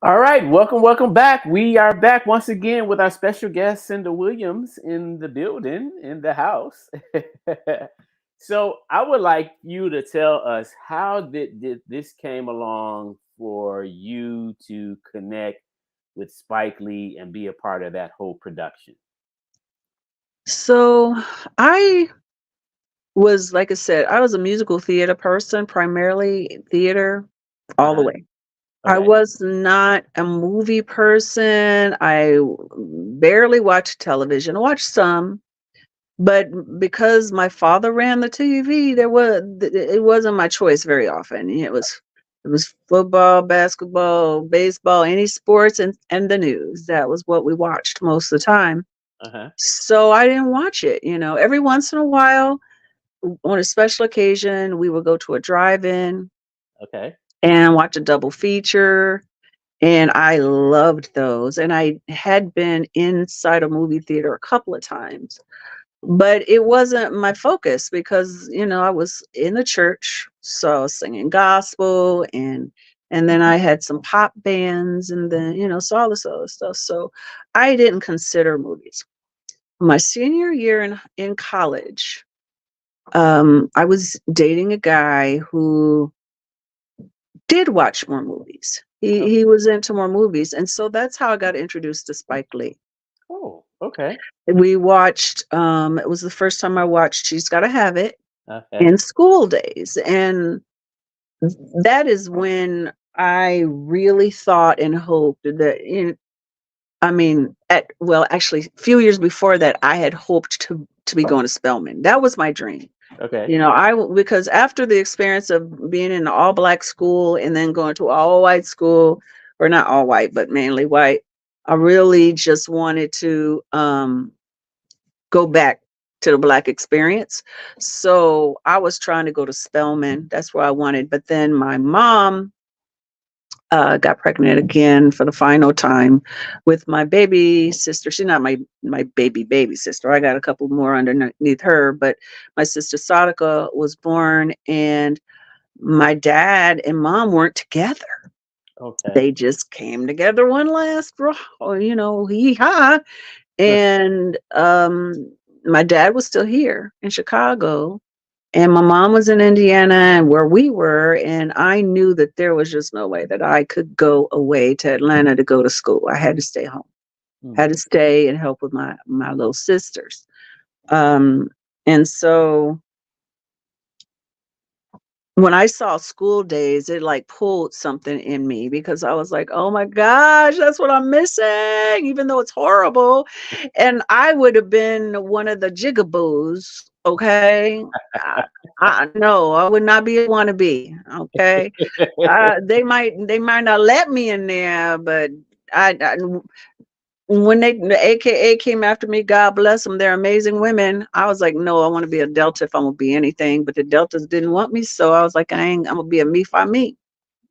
All right, welcome back. We are back once again with our special guest, Cynda Williams, in the building, in the house. So I would like you to tell us how did this came along for you to connect with Spike Lee and be a part of that whole production.
So I was, like I said, I was a musical theater person, primarily theater all the
Uh-huh.
way. I
Okay.
was not a movie person. I barely watched television. I watched some, but because my father ran the TV, it wasn't my choice very often. It was football, basketball, baseball, any sports, and the news. That was what we watched most of the time.
Uh-huh.
So I didn't watch it. Every once in a while, on a special occasion, we would go to a drive-in
Okay.
and watch a double feature. And I loved those. And I had been inside a movie theater a couple of times, but it wasn't my focus because, I was in the church, so I was singing gospel and then I had some pop bands and then, so all this other stuff. So I didn't consider movies. My senior year in college, I was dating a guy who did watch more movies.
Oh,
He was into more movies, and so that's how I got introduced to Spike Lee.
oh, okay.
We watched, it was the first time I watched She's Gotta Have It
Okay.
in school days, and that is when I really thought and hoped that, I mean, actually, a few years before that, I had hoped to be going to Spelman. That was my dream.
Okay.
Because after the experience of being in an all black school and then going to all white school, or not all white, but mainly white, I really just wanted to go back to the black experience. So I was trying to go to Spelman. That's where I wanted. But then my mom got pregnant again for the final time with my baby sister. She's not my baby sister. I got a couple more underneath her, but my sister Sadaka was born, and my dad and mom weren't together.
Okay.
They just came together one last, hee ha. And my dad was still here in Chicago, and my mom was in Indiana and where we were, and I knew that there was just no way that I could go away to Atlanta to go to school. I had to stay home.
Hmm.
Had to stay and help with my little sisters. And so when I saw School Days, it like pulled something in me because I was like, oh my gosh, that's what I'm missing, even though it's horrible. And I would have been one of the jigaboos, okay? I, I no, I would not be a wannabe, okay? They might not let me in there, but I when the AKA came after me, God bless them, they're amazing women. I was like, no, I want to be a Delta if I'm gonna be anything. But the Deltas didn't want me, so I was like, I'm gonna be a me for me.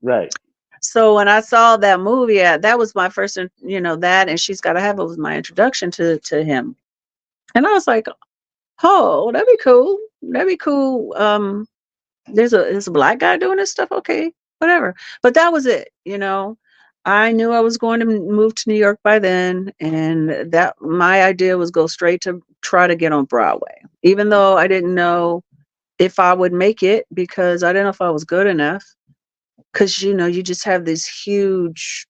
Right.
So when I saw that movie, that was my first, that and She's Gotta Have It was my introduction to him. And I was like, oh, that'd be cool. That'd be cool. There's a black guy doing this stuff. Okay, whatever. But that was it. I knew I was going to move to New York by then, and that my idea was go straight to try to get on Broadway, even though I didn't know if I would make it because I didn't know if I was good enough. Because you just have these huge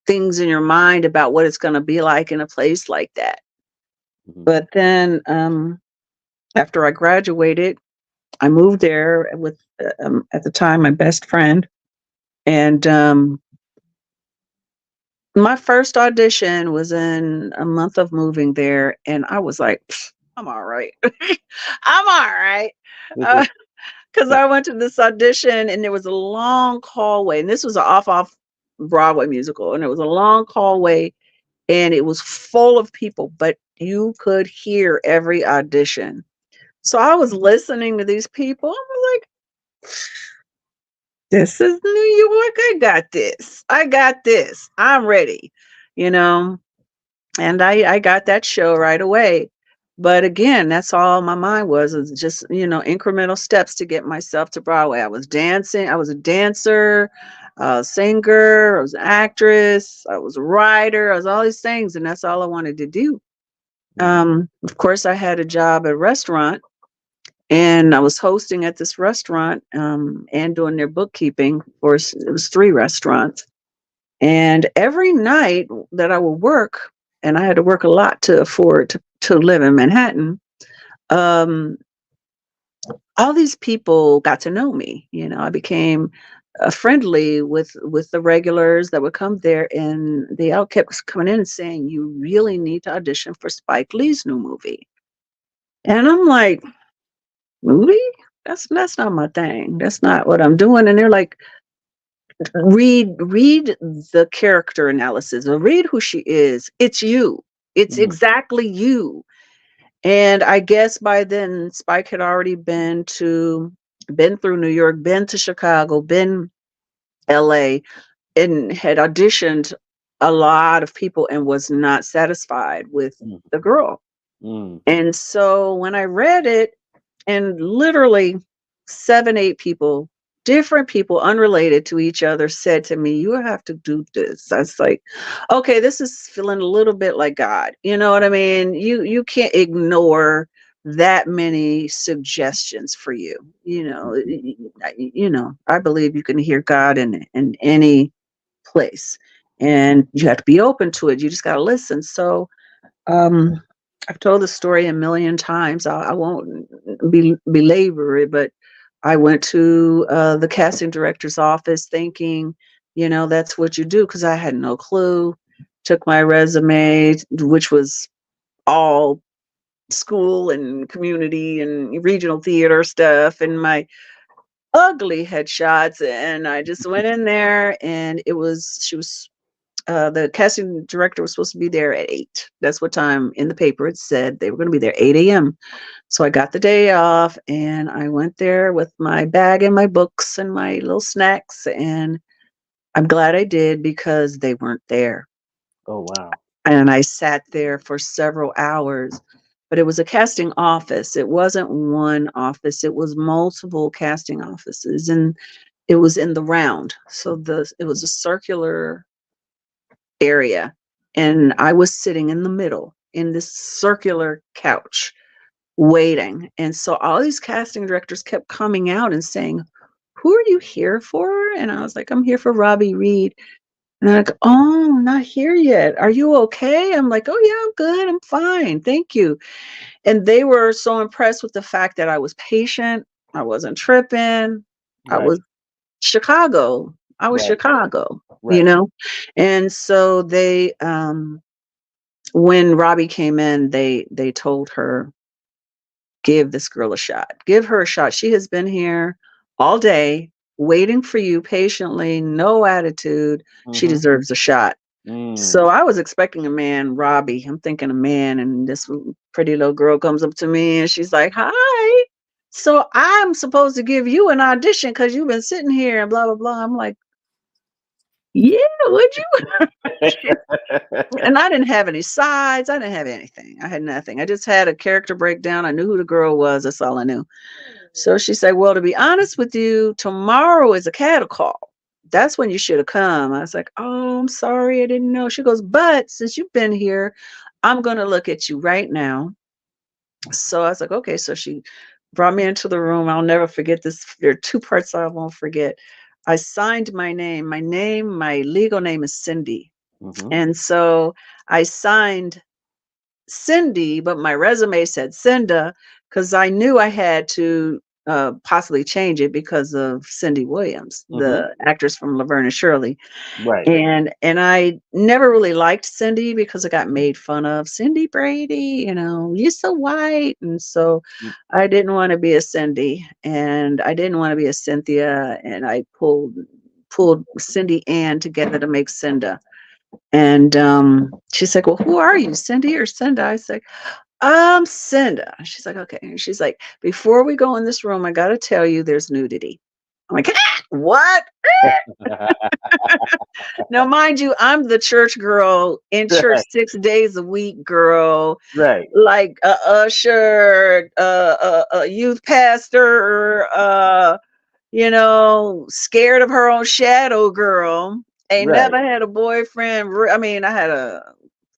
things in your mind about what it's going to be like in a place like that.
Mhm.
But then after I graduated, I moved there with at the time my best friend, and my first audition was in a month of moving there, and I was like, "Pfft, I'm all right. I'm all right." Because I went to this audition, and there was a long hallway, and this was an off Broadway musical, and it was a long hallway, and it was full of people, but you could hear every audition. So I was listening to these people. I was like, this is New York. I got this. I got this. I'm ready, you know. And I got that show right away. But again, that's all my mind was just, incremental steps to get myself to Broadway. I was dancing. I was a dancer. a singer, I was an actress, I was a writer, I was all these things, and that's all I wanted to do. Of course, I had a job at a restaurant, and I was hosting at this restaurant and doing their bookkeeping. Of course, it was 3 restaurants. And every night that I would work, and I had to work a lot to afford to live in Manhattan, um, all these people got to know me. I became friendly with the regulars that would come there, and they all kept coming in and saying, "You really need to audition for Spike Lee's new movie." And I'm like, "Movie? That's not my thing. That's not what I'm doing." And they're like, read the character analysis, or read who she is. It's you. It's exactly you." And I guess by then Spike had already been through New York, been to Chicago, been LA, and had auditioned a lot of people and was not satisfied with the girl. And so when I read it, and literally 7, 8 people, different people unrelated to each other, said to me, "You have to do this." I was like, okay, this is feeling a little bit like God. You know what I mean? You can't ignore that many suggestions for you. I believe you can hear God in any place, and you have to be open to it. You just got to listen. So I've told the story a million times. I won't belabor it, but I went to the casting director's office thinking, that's what you do, because I had no clue. Took my resume, which was all school and community and regional theater stuff, and my ugly headshots, and I just went in there, and the casting director was supposed to be there at 8. That's what time in the paper it said they were going to be there, 8 a.m. So I got the day off, and I went there with my bag and my books and my little snacks, and I'm glad I did, because they weren't there.
Oh, wow.
And I sat there for several hours, but it was a casting office. It wasn't one office. It was multiple casting offices, and it was in the round. So it was a circular area, and I was sitting in the middle in this circular couch waiting. And so all these casting directors kept coming out and saying, "Who are you here for?" And I was like, "I'm here for Robbie Reed." And they're like, "Oh, not here yet. Are you okay?" I'm like, "Oh yeah, I'm good. I'm fine. Thank you." And they were so impressed with the fact that I was patient. I wasn't tripping. I
Right.
was Chicago. I was
Right.
Chicago,
Right.
And so they, when Robbie came in, they told her, "Give this girl a shot. Give her a shot. She has been here all day waiting for you patiently, no attitude. She deserves a shot." So I was expecting a man, Robbie. I'm thinking a man, and this pretty little girl comes up to me, and she's like, "Hi. So I'm supposed to give you an audition because you've been sitting here and blah, blah, blah." I'm like, "Yeah, would you?" And I didn't have any sides. I didn't have anything. I had nothing. I just had a character breakdown. I knew who the girl was. That's all I knew. So she said, "Well, to be honest with you, tomorrow is a cattle call. That's when you should have come." I was like, "Oh, I'm sorry. I didn't know." She goes, "But since you've been here, I'm going to look at you right now." So I was like, "Okay." So she brought me into the room. I'll never forget this. There are 2 parts I won't forget. I signed my name. My legal name is Cindy. And so I signed Cindy, but my resume said Cynda, because I knew I had to possibly change it because of Cynda Williams, the actress from Laverne and Shirley.
Right.
And I never really liked Cindy because I got made fun of. "Cindy Brady, you're so white." And so I didn't want to be a Cindy, and I didn't want to be a Cynthia, and I pulled Cindy Ann together to make Cynda. And she's like, "Well, who are you, Cindy or Cynda?" I was like, "I'm Cynda." She's like, "Okay." And she's like, "Before we go in this room, I got to tell you there's nudity." I'm like, "What?" Now, mind you, I'm the church girl, in church 6 days a week girl,
Right.
like a usher, a youth pastor, scared of her own shadow girl. Ain't
Right.
never had a boyfriend. I mean, I had a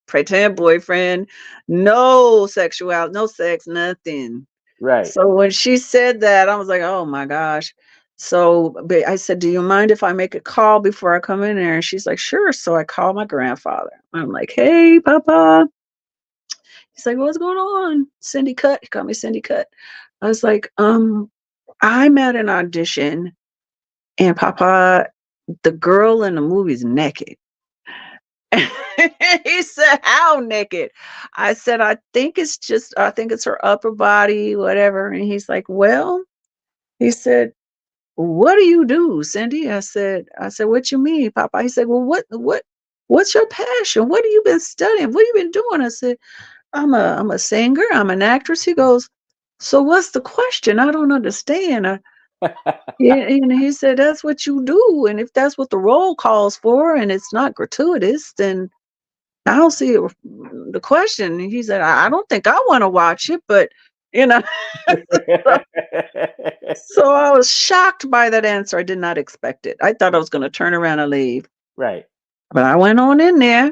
pretend boyfriend, no sexuality, no sex, nothing.
Right.
So when she said that, I was like, oh my gosh. So I said, do you mind if I make a call before I come in there? And she's like, sure. So I called my grandfather. I'm like, hey, Papa. He's like, what's going on? Cindy Cut. He called me Cindy Cut. I was like, I'm at an audition and Papa, the girl in the movie's naked. He said, how naked? I said, I think it's her upper body, whatever. And he's like, well, he said, what do you do, Cindy? I said, what you mean, Papa? He said, well, what's your passion? What have you been studying? What have you been doing? I said, I'm a singer, I'm an actress. He goes, so what's the question? I don't understand. Yeah, and he said, that's what you do. And if that's what the role calls for and it's not gratuitous, then I don't see the question. And he said, I don't think I want to watch it, but you know, so, so I was shocked by that answer. I did not expect it. I thought I was going to turn around and leave,
Right.
but I went on in there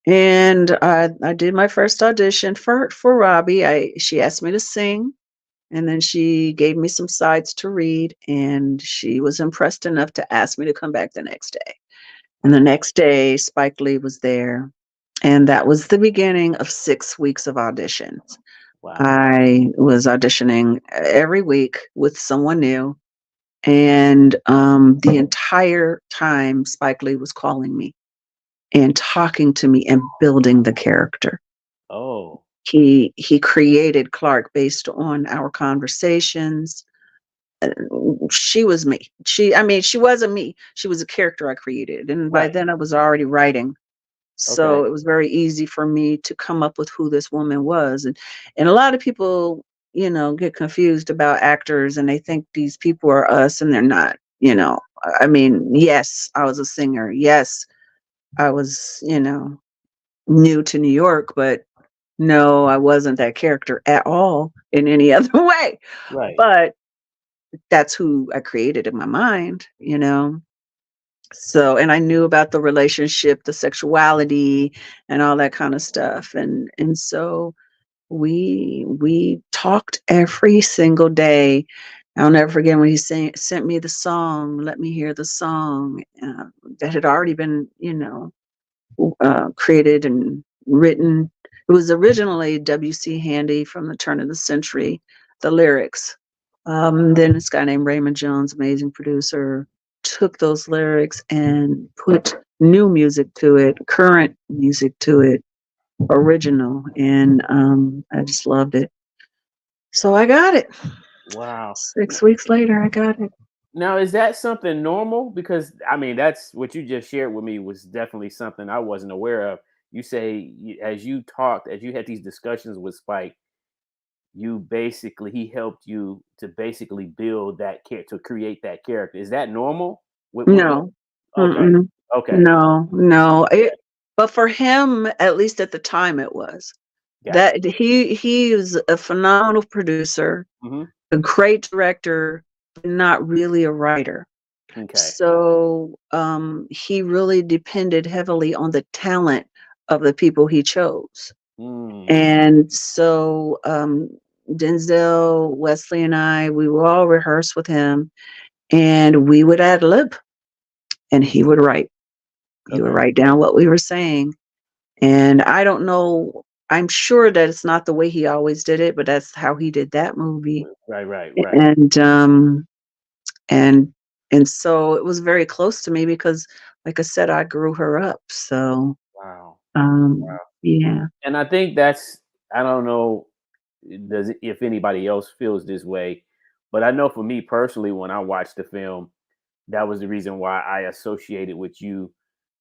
and I did my first audition for Robbie. She asked me to sing. And then she gave me some sides to read, and she was impressed enough to ask me to come back the next day. And the next day, Spike Lee was there. And that was the beginning of 6 weeks of auditions.
Wow.
I was auditioning every week with someone new. And the entire time, Spike Lee was calling me and talking to me and building the character.
Oh.
He created Clark based on our conversations. She was me. She wasn't me. She was a character I created. And by
Right.
then I was already writing.
Okay.
So it was very easy for me to come up with who this woman was. And a lot of people, get confused about actors and they think these people are us and they're not. I mean, yes, I was a singer. Yes, I was, new to New York, but no, I wasn't that character at all in any other way.
Right.
But that's who I created in my mind. So, and I knew about the relationship, the sexuality, and all that kind of stuff. And so we talked every single day. I'll never forget when he sent me the song, "Let Me Hear the Song," that had already been, created and written. It was originally W.C. Handy from the turn of the century, the lyrics. Then this guy named Raymond Jones, amazing producer, took those lyrics and put new music to it, current music to it, original. And I just loved it. So I got it.
Wow.
6 weeks later, I got it.
Now, is that something normal? Because I mean, that's what you just shared with me was definitely something I wasn't aware of. You say as you talked, as you had these discussions with Spike, he helped you to basically build that character, to create that character. Is that normal?
No.
Okay,
Mm-mm.
okay,
No.
okay,
But for him, at least at the time, it was.
gotcha.
That he is a phenomenal producer,
Hmm.
a great director, but not really a writer.
Okay.
So he really depended heavily on the talent of the people he chose.
Mm,
And so Denzel, Wesley, and we would all rehearse with him, and we would ad lib, and he would write. He would
okay.
write down what we were saying. And I don't know, I'm sure that it's not the way he always did it, but that's how he did that movie.
Right.
And and and so it was very close to me because like I said, I grew her up. So
Wow.
yeah.
And I think that's, I don't know, if anybody else feels this way, but I know for me personally, when I watched the film, that was the reason why I associated with you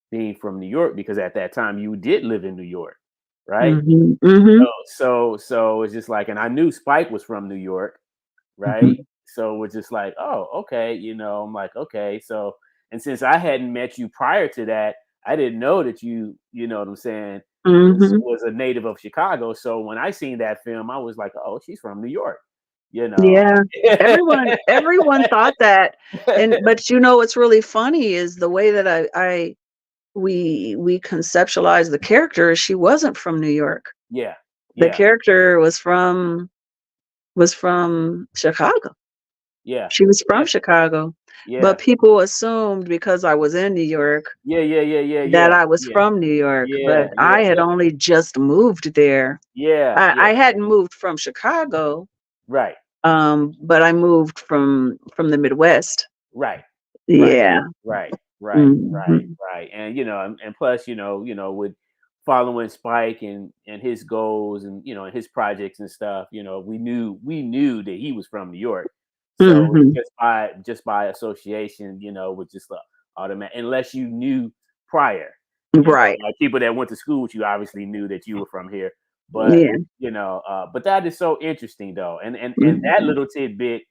being from New York, because at that time you did live in New York, right?
Mhm. Mhm.
So it's just like, and I knew Spike was from New York, right?
Mhm.
So it's just like, oh, okay, I'm like, okay. So, and since I hadn't met you prior to that, I didn't know that you know what I'm saying, was
Mhm.
was a native of Chicago. So when I seen that film, I was like, oh, she's from New York. you know.
Yeah. Everyone thought that. But what's really funny is the way that we conceptualized the character. She wasn't from New York.
Yeah,
The
yeah,
character was from Chicago.
yeah,
She was
yeah,
from Chicago,
yeah,
but people assumed because I was in New York
yeah, yeah, yeah, yeah,
that
yeah,
I was
yeah,
from New York, but
yeah, yeah,
I had only just moved there.
yeah, yeah.
I hadn't moved from Chicago,
Right,
but I moved from the Midwest.
right, right,
Yeah.
right, right, right,
Mhm.
right. And and plus, with following Spike and his goals and and his projects and stuff, we knew that he was from New York. So
Mhm.
just by association, with just automatic, unless you knew prior,
Right.
like people that went to school with you obviously knew that you were from here. But
Yeah.
but that is so interesting though, and that
Mhm.
little tidbit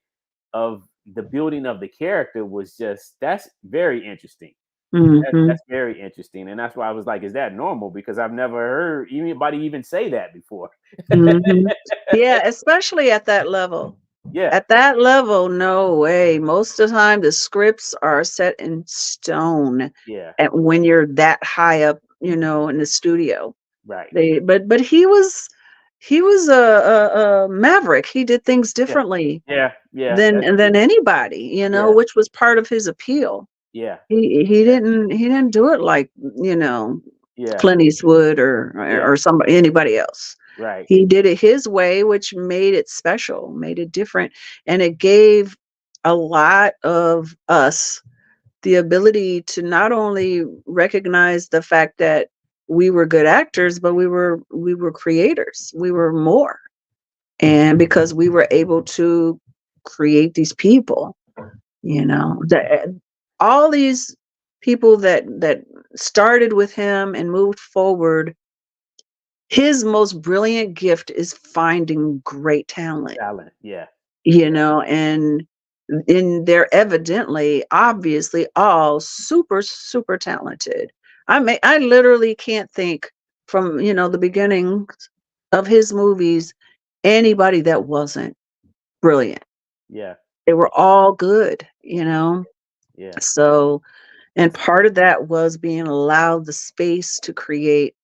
of the building of the character was that's very interesting.
Mhm.
That's very interesting, and that's why I was like, "Is that normal?" Because I've never heard anybody even say that before.
Mhm. Yeah, especially at that level.
Yeah,
At that level, no way. Most of the time, the scripts are set in stone.
yeah,
And when you're that high up, in the studio,
right.
but he was a maverick. He did things
Yeah,
differently
yeah, yeah.
than
That's
than
true.
anybody,
Yeah,
which was part of his appeal.
yeah,
He didn't do it like
yeah,
Clint Eastwood or
yeah.
or somebody anybody else.
Right.
He did it his way, which made it special, made it different, and it gave a lot of us the ability to not only recognize the fact that we were good actors, but we were creators. We were more. And because we were able to create these people, all these people that started with him and moved forward, his most brilliant gift is finding great talent,
Talent. Yeah,
and they're evidently, obviously, all super, super talented. I literally can't think from, the beginning of his movies, anybody that wasn't brilliant.
yeah,
They were all good.
yeah.
So, and part of that was being allowed the space to create,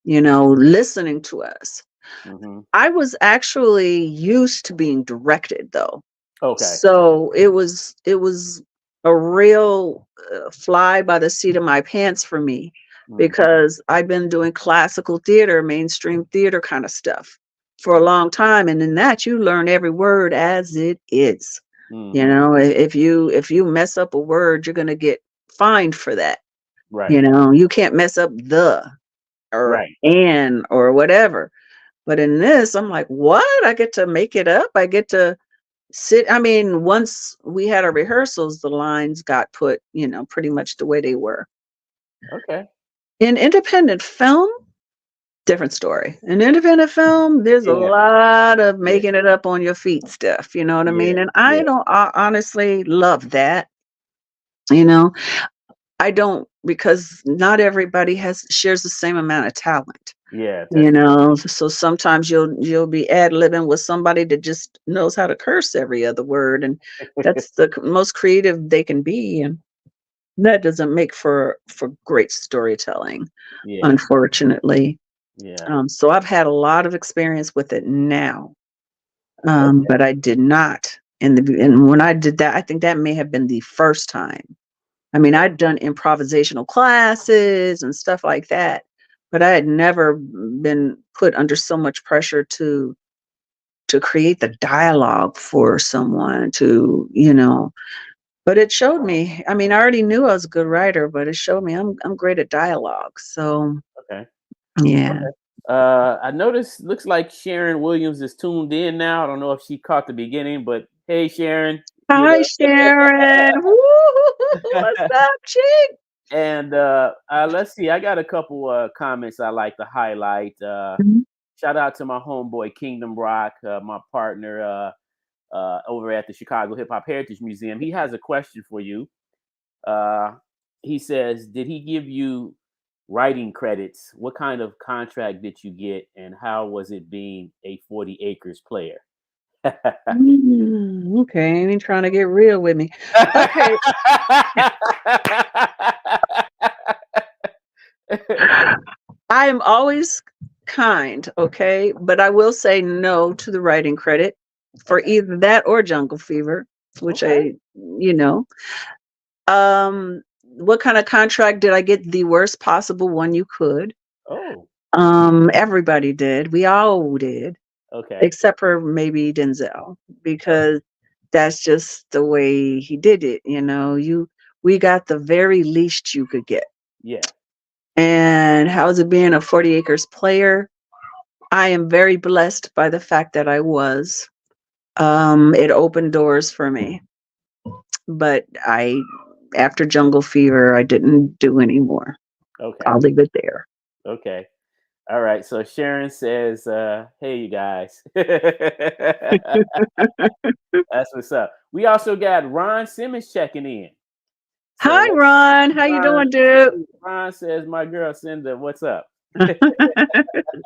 listening to us.
Hmm.
I was actually used to being directed though.
Okay.
So it was a real fly by the seat of my pants for me
Hmm.
because I've been doing classical theater, mainstream theater kind of stuff for a long time, and in that you learn every word as it is.
Hmm.
If you mess up a word, you're going to get fined for that.
Right.
You can't mess up the or
Right.
and or whatever. But in this, I'm like, what? I get to make it up. I get to sit. I mean, once we had our rehearsals, the lines got put, pretty much the way they were.
Okay.
In independent film, different story. In independent film, there's a
Yeah.
lot of
Yeah.
making it up on your feet stuff. You know what I
Yeah.
mean? And I
Yeah.
don't honestly love that. You know, I don't because not everybody shares the same amount of talent.
Yeah. That's
So sometimes you'll be ad-libbing with somebody that just knows how to curse every other word, and
true.
that's the most creative they can be, and that doesn't make for great storytelling,
Yeah.
unfortunately.
Yeah.
So I've had a lot of experience with it now,
Okay.
but I did not and when I did that, I think that may have been the first time. I mean, I'd done improvisational classes and stuff like that, but I had never been put under so much pressure to create the dialogue for someone but it showed me. I mean, I already knew I was a good writer, but it showed me I'm great at dialogue. So,
Okay.
yeah.
Okay. I noticed. Looks like Sharon Williams is tuned in now. I don't know if she caught the beginning, but hey, Sharon. You
Hi,
know.
Sharon. Woo! What's up, chick?
And let's see. I got a couple comments I like to highlight.
Mhm.
Shout out to my homeboy Kingdom Rock, my partner over at the Chicago Hip Hop Heritage Museum. He has a question for you. Uh, he says, "Did he give you writing credits? What kind of contract did you get, and how was it being a 40 Acres player?"
Okay, ain't even trying to get real with me. Okay, I am always kind, okay, but I will say no to the writing credit for
Okay.
either that or Jungle Fever, which
Okay.
you know. What kind of contract did I get? The worst possible one you could.
Oh,
Everybody did. We all did,
okay.
except for maybe Denzel,
Okay.
because that's just the way he did it. We got the very least you could get.
Yeah.
And how's it being a 40 acres player? I am very blessed by the fact that I was. It opened doors for me, but after Jungle Fever, I didn't do any more.
Okay.
I'll leave it there.
Okay. All right. So Sharon says, hey, you guys. That's what's up. We also got Ron Simmons checking in. So
Hi, Ron. How you
Ron,
doing, dude?
Ron says, my girl Cynda, what's up?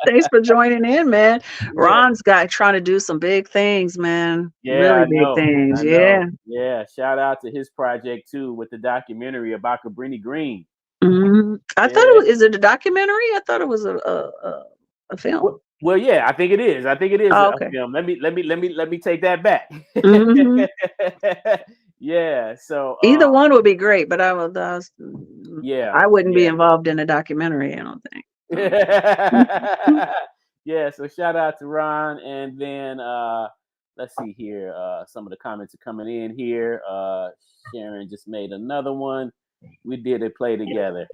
Thanks for joining in, man.
Yeah.
Ron's got trying to do some big things, man.
Yeah,
Really
I
big
know.
things.
I know.
Yeah.
Yeah. Shout out to his project too with the documentary about Cabrini Green.
I thought
Yeah.
is it a documentary? I thought it was a film.
Well, yeah, I think it is. I think it is
Oh,
a
okay.
film. Let me take that back.
hmm
Yeah. So
Either one would be great, but
yeah,
I wouldn't be
yeah.
involved in a documentary, I don't think.
Yeah, so shout out to Ron. And then let's see here. Some of the comments are coming in here. Sharon just made another one. We did a play together.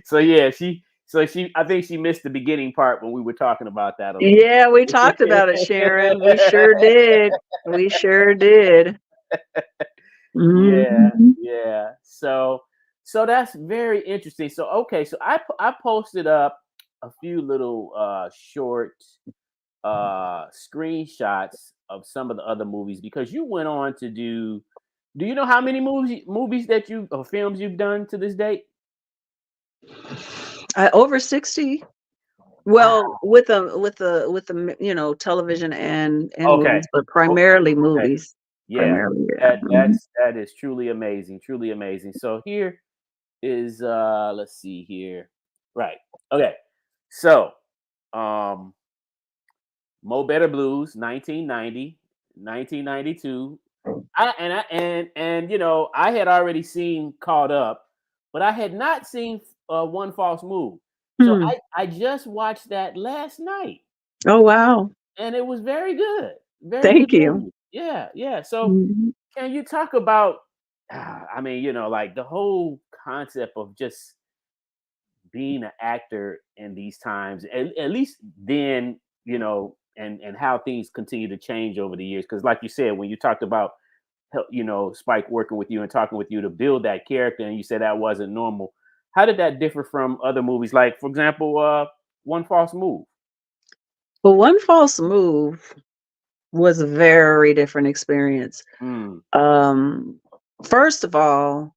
So yeah, she I think she missed the beginning part when we were talking about that a little
Yeah, we talked about it, Sharon. We sure
bit.
did. We sure did.
Yeah,
Mhm.
yeah. So that's very interesting. So okay, so I posted up a few little short screenshots of some of the other movies because you went on to do you know how many movies that you or films you've done to this date?
Over 60. Well,
Wow.
with the television and
Okay.
movies, but
Okay.
primarily
Okay.
movies.
Yeah.
Primarily, yeah.
That is truly amazing. Truly amazing. So here is let's see here. Right. Okay. So um Mo Better Blues, 1990, 1992. And I had already seen Caught Up, but I had not seen One False Move. So
Hmm.
I just watched that last night,
Oh, wow.
and it was very good. Very good
Thank you.
movie. Yeah, yeah. So
Mhm.
can you talk about I mean, like the whole concept of just being an actor in these times, at least then, and how things continue to change over the years. Because, like you said, when you talked about, Spike working with you and talking with you to build that character, and you said that wasn't normal. How did that differ from other movies? Like, for example, One False Move.
But One False Move was a very different experience.
Mm,
Um, First of all,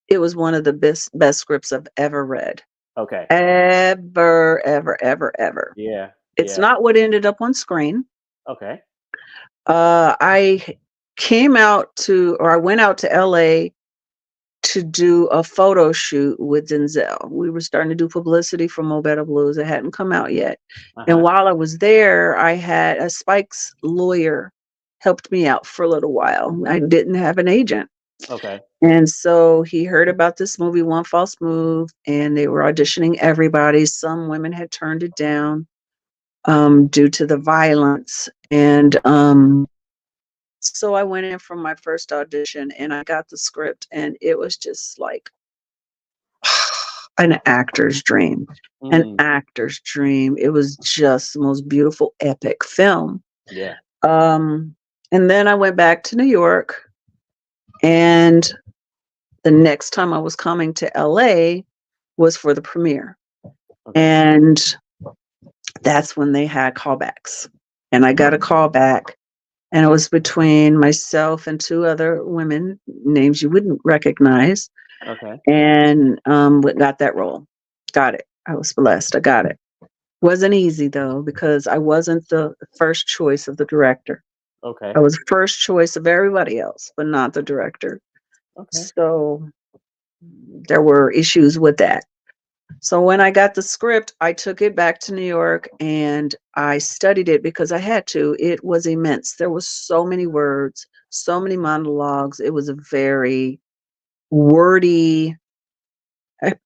it was one of the best scripts I've ever read.
okay.
Ever, ever, ever, ever.
Yeah.
It's
Yeah.
not what ended up on screen.
Okay.
I I went out to LA to do a photo shoot with Denzel. We were starting to do publicity for Mo Better Blues. It hadn't come out yet.
Uh
And
huh.
while I was there, I had a Spike's lawyer helped me out for a little while. I didn't have an agent.
Okay.
And so he heard about this movie, One False Move, and they were auditioning everybody. Some women had turned it down due to the violence. And so I went in for my first audition and I got the script, and it was just like an actor's dream. An
Mm,
actor's dream. It was just the most beautiful, epic film.
yeah.
Um, and then I went back to New York, and the next time I was coming to LA was for the premiere.
Okay.
And that's when they had callbacks. And I got a call back, and it was between myself and two other women, names you wouldn't recognize,
Okay.
and got that role. Got it. I was blessed. I got it. Wasn't easy though, because I wasn't the first choice of the director.
Okay.
I was first choice of everybody else, but not the director.
Okay.
So there were issues with that. So when I got the script, I took it back to New York and I studied it because I had to. It was immense. There was so many words, so many monologues. It was a very wordy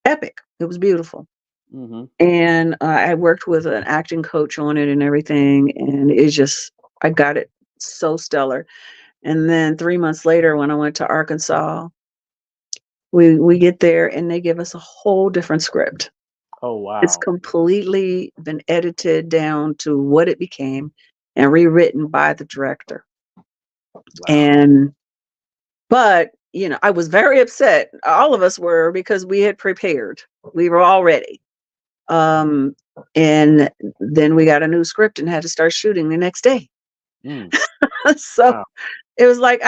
epic. It was beautiful.
Mm-hmm.
And I worked with an acting coach on it and everything, and it just I got it so stellar. And then 3 months later, when I went to Arkansas, we get there and they give us a whole different script.
Oh
It's
wow.
completely been edited down to what it became and rewritten by the director.
Wow.
And but I was very upset. All of us were because we had prepared. We were all ready. Um, and then we got a new script and had to start shooting the next day.
Mm.
So
Wow.
it was like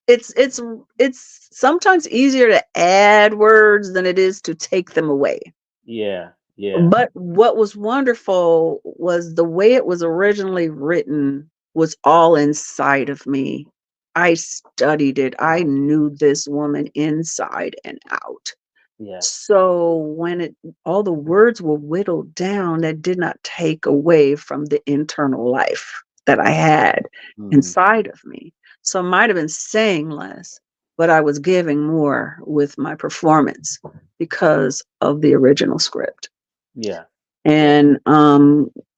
it's sometimes easier to add words than it is to take them away.
Yeah. Yeah.
But what was wonderful was the way it was originally written was all inside of me. I studied it. I knew this woman inside and out.
Yeah.
So when all the words were whittled down, that did not take away from the internal life that I had
Mm-hmm.
inside of me. So I might have been saying less, but I was giving more with my performance because of the original script.
Yeah. Yeah.
And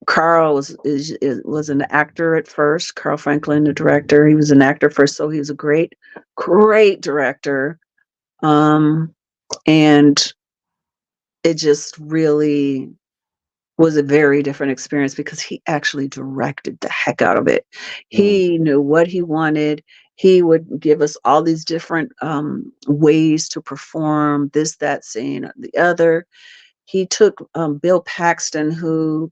Carl was an actor at first. Carl Franklin, the director, he was an actor first, so he was a great, great director. And it just really was a very different experience because he actually directed the heck out of it.
Mm.
He knew what he wanted. He would give us all these different ways to perform this, that scene, or the other. He took Bill Paxton, who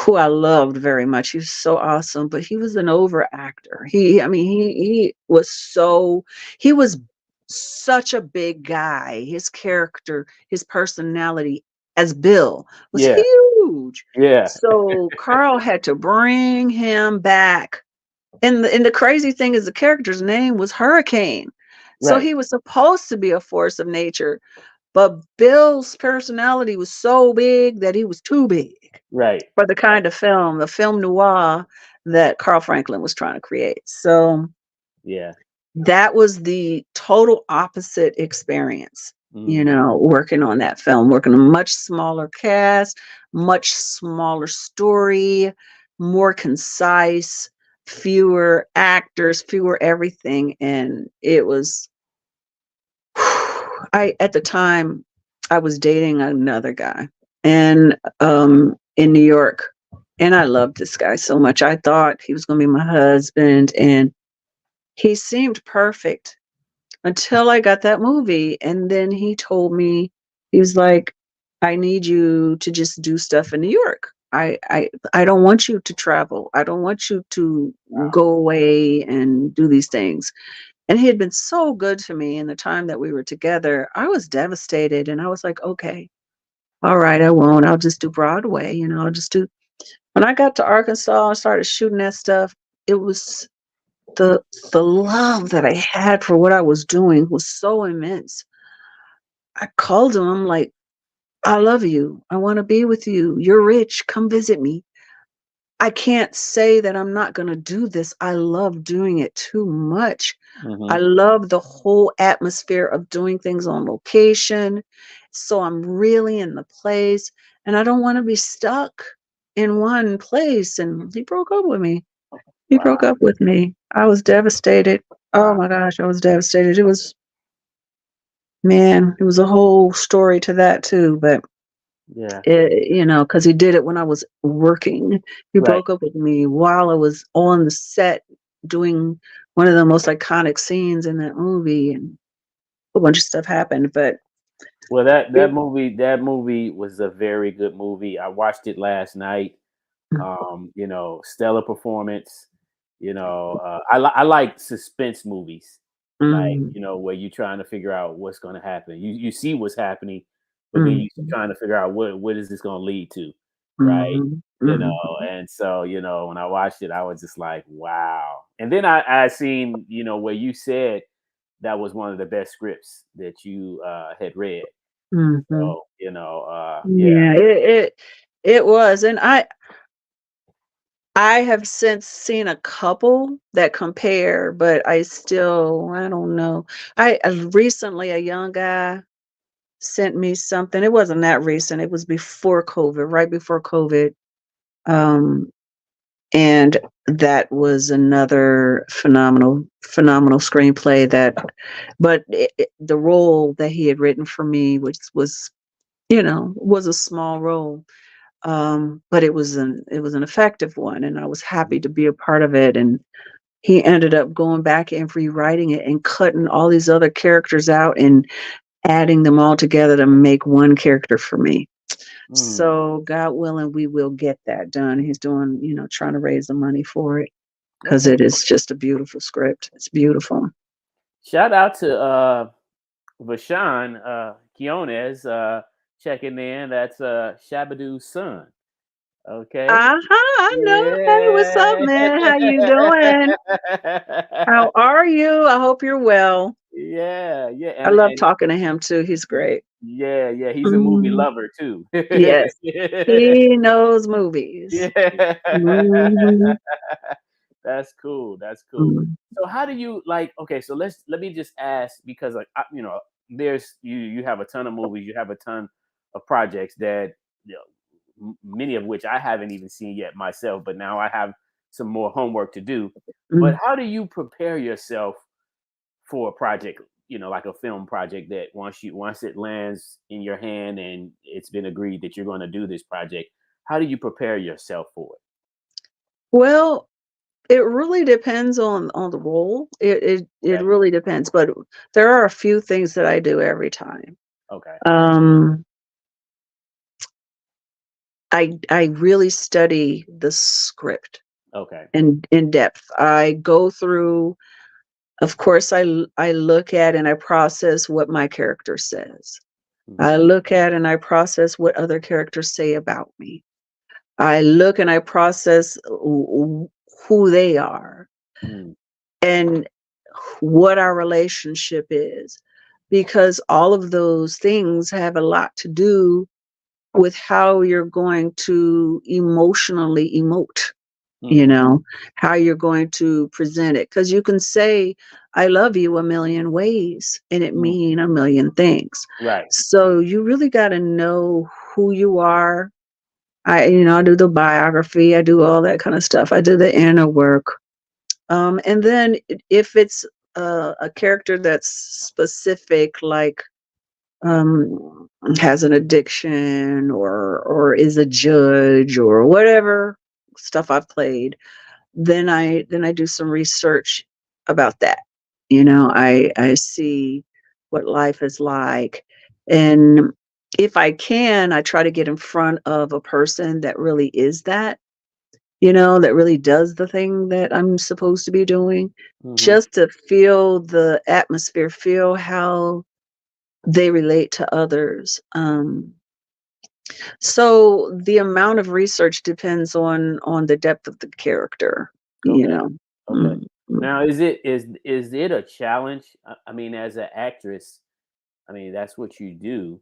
I loved very much. He was so awesome, but he was an over actor. He was such a big guy. His character, his personality as Bill was
Yeah.
huge.
Yeah.
So Carl had to bring him back. And the crazy thing is the character's name was Hurricane. So
Right.
he was supposed to be a force of nature, but Bill's personality was so big that he was too big
Right.
for the kind of the film noir that Carl Franklin was trying to create. So
Yeah.
that was the total opposite experience,
Mm.
working on that film, working a much smaller cast, much smaller story, more concise, fewer actors, fewer everything. And it was, at the time, I was dating another guy and in New York. And I loved this guy so much. I thought he was going to be my husband, and he seemed perfect until I got that movie. And then he told me, he was like, I need you to just do stuff in New York. I don't want you to travel. I don't want you to
Wow.
go away and do these things. And he had been so good to me in the time that we were together. I was devastated and I was like, okay, all right, I won't. I'll just do Broadway. I'll just do. When I got to Arkansas and started shooting that stuff, it was the the love that I had for what I was doing was so immense. I called him. I'm like, I love you. I want to be with you. You're rich. Come visit me. I can't say that I'm not going to do this. I love doing it too much. I
Mm-hmm.
love the whole atmosphere of doing things on location. So I'm really in the place and I don't want to be stuck in one place. And he broke up with me. He broke
Wow.
up with me. I was devastated. Oh
Wow.
my gosh, I was devastated. It was a whole story to that too. But
Yeah.
because he did it when I was working. He
Right.
broke up with me while I was on the set doing one of the most iconic scenes in that movie, and a bunch of stuff happened. But
Well, that
it,
movie was a very good movie. I watched it last night. Stellar performance. I like suspense movies, like
mm,
where you're trying to figure out what's going to happen. You see what's happening, but then
mm,
you're trying to figure out what is this going to lead to. right?
Mhm.
You know,
Mhm.
and so, when I watched it, I was just like, wow. And then I seen, where you said that was one of the best scripts that you had read.
Mhm.
So, yeah.
Yeah, it was, and I have since seen a couple that compare, but I don't know. Recently, a young guy sent me something. It wasn't that recent. It was before COVID, right before COVID. Um, and that was another phenomenal screenplay but the role that he had written for me, which was a small role. But it was an effective one, and I was happy to be a part of it. And he ended up going back and rewriting it and cutting all these other characters out and adding them all together to make one character for me.
Mm,
So God willing, we will get that done. He's doing, trying to raise the money for it because
okay.
it is just a beautiful script. It's beautiful.
Shout out to Vashan Quiones checking in. That's Shabadoo's son. Okay.
I know. Hey, what's up,
Yeah.
man? How you doing? How are you? I hope you're well.
Yeah, yeah,
I
and
love
and
talking to him too. He's great.
yeah, yeah, he's a movie
Mhm.
lover too.
Yes, he knows movies.
Yeah.
Mhm.
That's cool. That's cool.
Mhm.
So how do you like? Okay, so let me just ask because like there's you have a ton of movies, you have a ton of projects that many of which I haven't even seen yet myself, but now I have some more homework to do. But
Mm.
how do you prepare yourself for a project, like a film project that once it lands in your hand and it's been agreed that you're going to do this project, how do you prepare yourself for it?
Well, it really depends on the role. It
Okay.
really depends, but there are a few things that I do every time.
Okay.
Um, I really study the script
Okay.
in depth. I go through. Of course, I look at and I process what my character says.
Hmm.
I look at and I process what other characters say about me. I look and I process who they are
Mm,
and what our relationship is, because all of those things have a lot to do with how you're going to emotionally emote,
hmm.
how you're going to present it. Because you can say, I love you a million ways and it
Mm.
mean a million things.
Right.
So you really got to know who you are. I do the biography, I do all that kind of stuff. I do the inner work. And then if it's a character that's specific, like has an addiction or is a judge or whatever stuff I've played, then I do some research about that. I see what life is like, and if I can, I try to get in front of a person that really is that really does the thing that I'm supposed to be doing,
Hmm.
just to feel the atmosphere, feel how they relate to others. So the amount of research depends on the depth of the character, you
Okay.
know.
Okay.
Mm, mm.
Now, is it a challenge? I mean, as an actress, I mean that's what you do.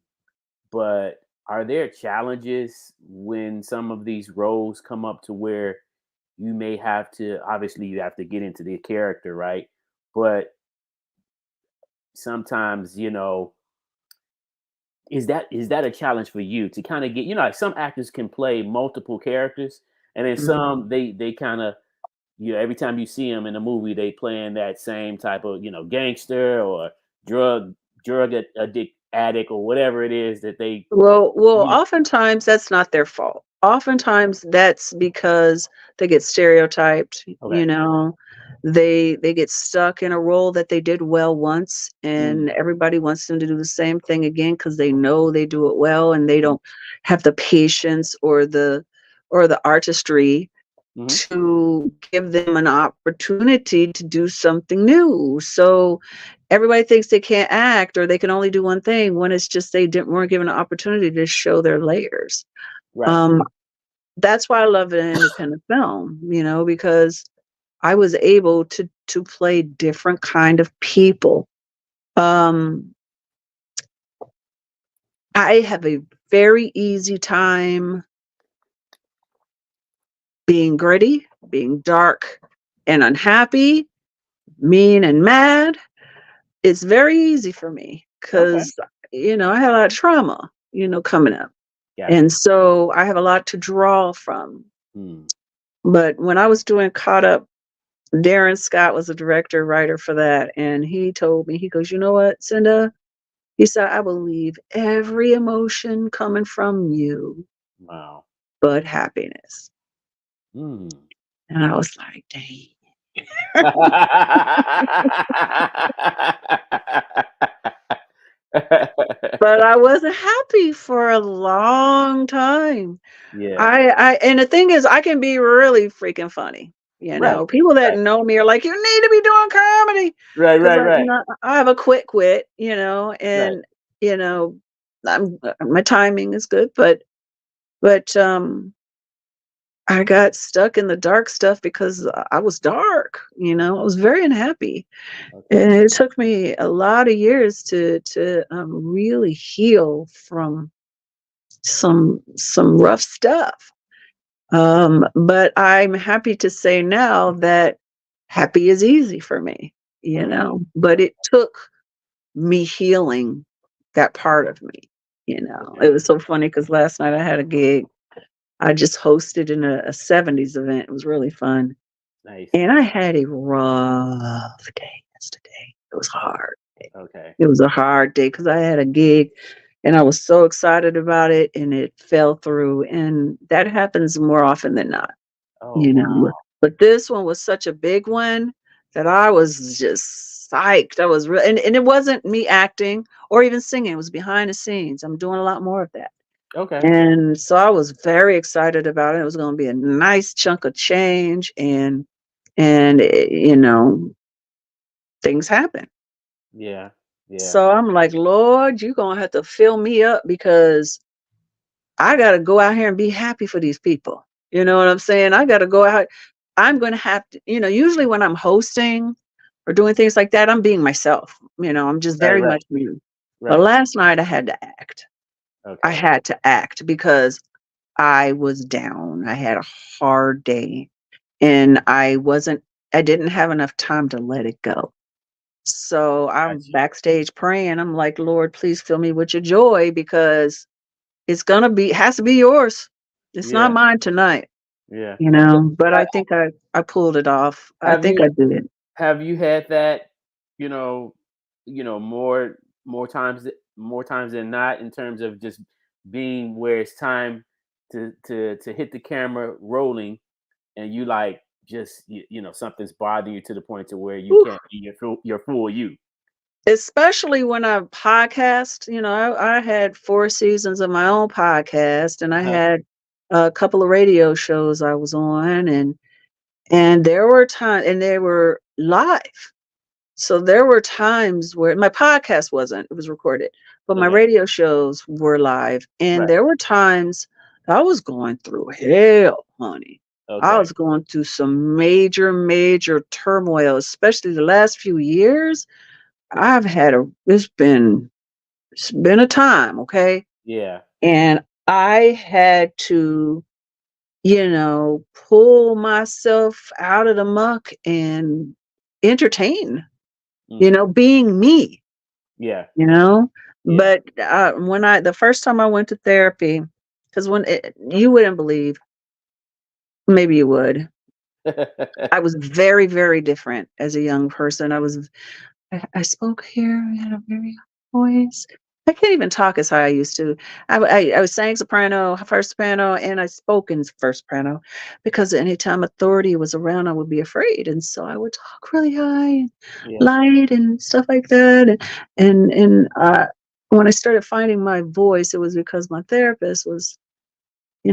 But are there challenges when some of these roles come up to where you may have to obviously you have to get into the character, right? But sometimes, is that a challenge for you to kind of get, like some actors can play multiple characters and then
Mhm.
some they kind of every time you see them in a movie they playing that same type of, gangster or addict or whatever it is that they
Well,
you
oftentimes that's not their fault. Oftentimes that's because they get stereotyped,
okay.
They get stuck in a role that they did well once,
Mm,
and everybody wants them to do the same thing again because they know they do it well, and they don't have the patience or the artistry
mm-hmm.
to give them an opportunity to do something new. So everybody thinks they can't act or they can only do one thing when it's just they weren't given an opportunity to show their layers.
Right.
Um, that's why I love an independent film, because I was able to play different kind of people. Um, I have a very easy time being gritty, being dark and unhappy, mean and mad. It's very easy for me
Okay.
because, I had a lot of trauma, coming up.
Gotcha.
And so I have a lot to draw from.
Hmm.
But when I was doing Caught Up, Darren Scott was the director, writer for that. And he told me, he goes, you know what, Cynda? He said, I believe every emotion coming from you,
Wow.
but happiness.
Hmm.
And I was like, dang. But I wasn't happy for a long time.
Yeah.
And the thing is, I can be really freaking funny.
Right.
People that
Right.
know me are like, you need to be doing comedy
Right.
because
Right. Right.
I have a quick wit,
Right.
and you know, my timing is good, but I got stuck in the dark stuff because I was dark. I was very unhappy,
Okay.
and it took me a lot of years to really heal from some rough stuff. But I'm happy to say now that happy is easy for me, but it took me healing that part of me.
Okay.
It was so funny because last night I had a gig. I just hosted in a 70s event. It was really fun.
Nice.
And I had a rough day yesterday. It was hard.
Okay.
It was a hard day because I had a gig and I was so excited about it and it fell through. And that happens more often than not,
Oh
you
wow.
know. But this one was such a big one that I was just psyched. I was real, and it wasn't me acting or even singing. It was behind the scenes. I'm doing a lot more of that.
Okay.
And so I was very excited about it. It was going to be a nice chunk of change and things happen.
Yeah. Yeah.
So I'm like, Lord, you're going to have to fill me up because I got to go out here and be happy for these people. You know what I'm saying? I got to go out. I'm going to have to, usually when I'm hosting or doing things like that, I'm being myself. I'm just
Right.
very
Right.
much me. But
Right.
last night I had to act. I
Okay.
had to act because I was down. I had a hard day and I didn't have enough time to let it go. So I'm
Gotcha.
backstage praying. I'm like, Lord, please fill me with your joy because has to be yours. It's not
Yeah.
mine tonight,
Yeah.
but
Ha-
I think I pulled it off. I
Have
think
you
I did it.
have you had that, you know, more times more times than not in terms of just being where it's time to hit the camera rolling and you like just something's bothering you to the point to where you
Whew.
can't be your full you.
Especially when I podcast, I had 4 seasons of my own podcast and I
Uh-huh.
had a couple of radio shows I was on and there were times and they were live. So there were times where my podcast it was recorded, but my
Okay.
radio shows were live. And
Right.
there were times I was going through hell, honey. I
Okay.
was going through some major, major turmoil, especially the last few years. It's been a time, okay?
Yeah.
And I had to, pull myself out of the muck and entertain,
Mm.
being me,
Yeah.
you know.
Yeah.
But the first time I went to therapy, because you wouldn't believe, maybe you would. I was very, very different as a young person. I spoke here. I had a very high voice. I can't even talk as high I used to. I was sang soprano, first soprano, and I spoke in first soprano because anytime authority was around, I would be afraid, and so I would talk really high and
Yeah.
light and stuff like that. And when I started finding my voice, it was because my therapist was.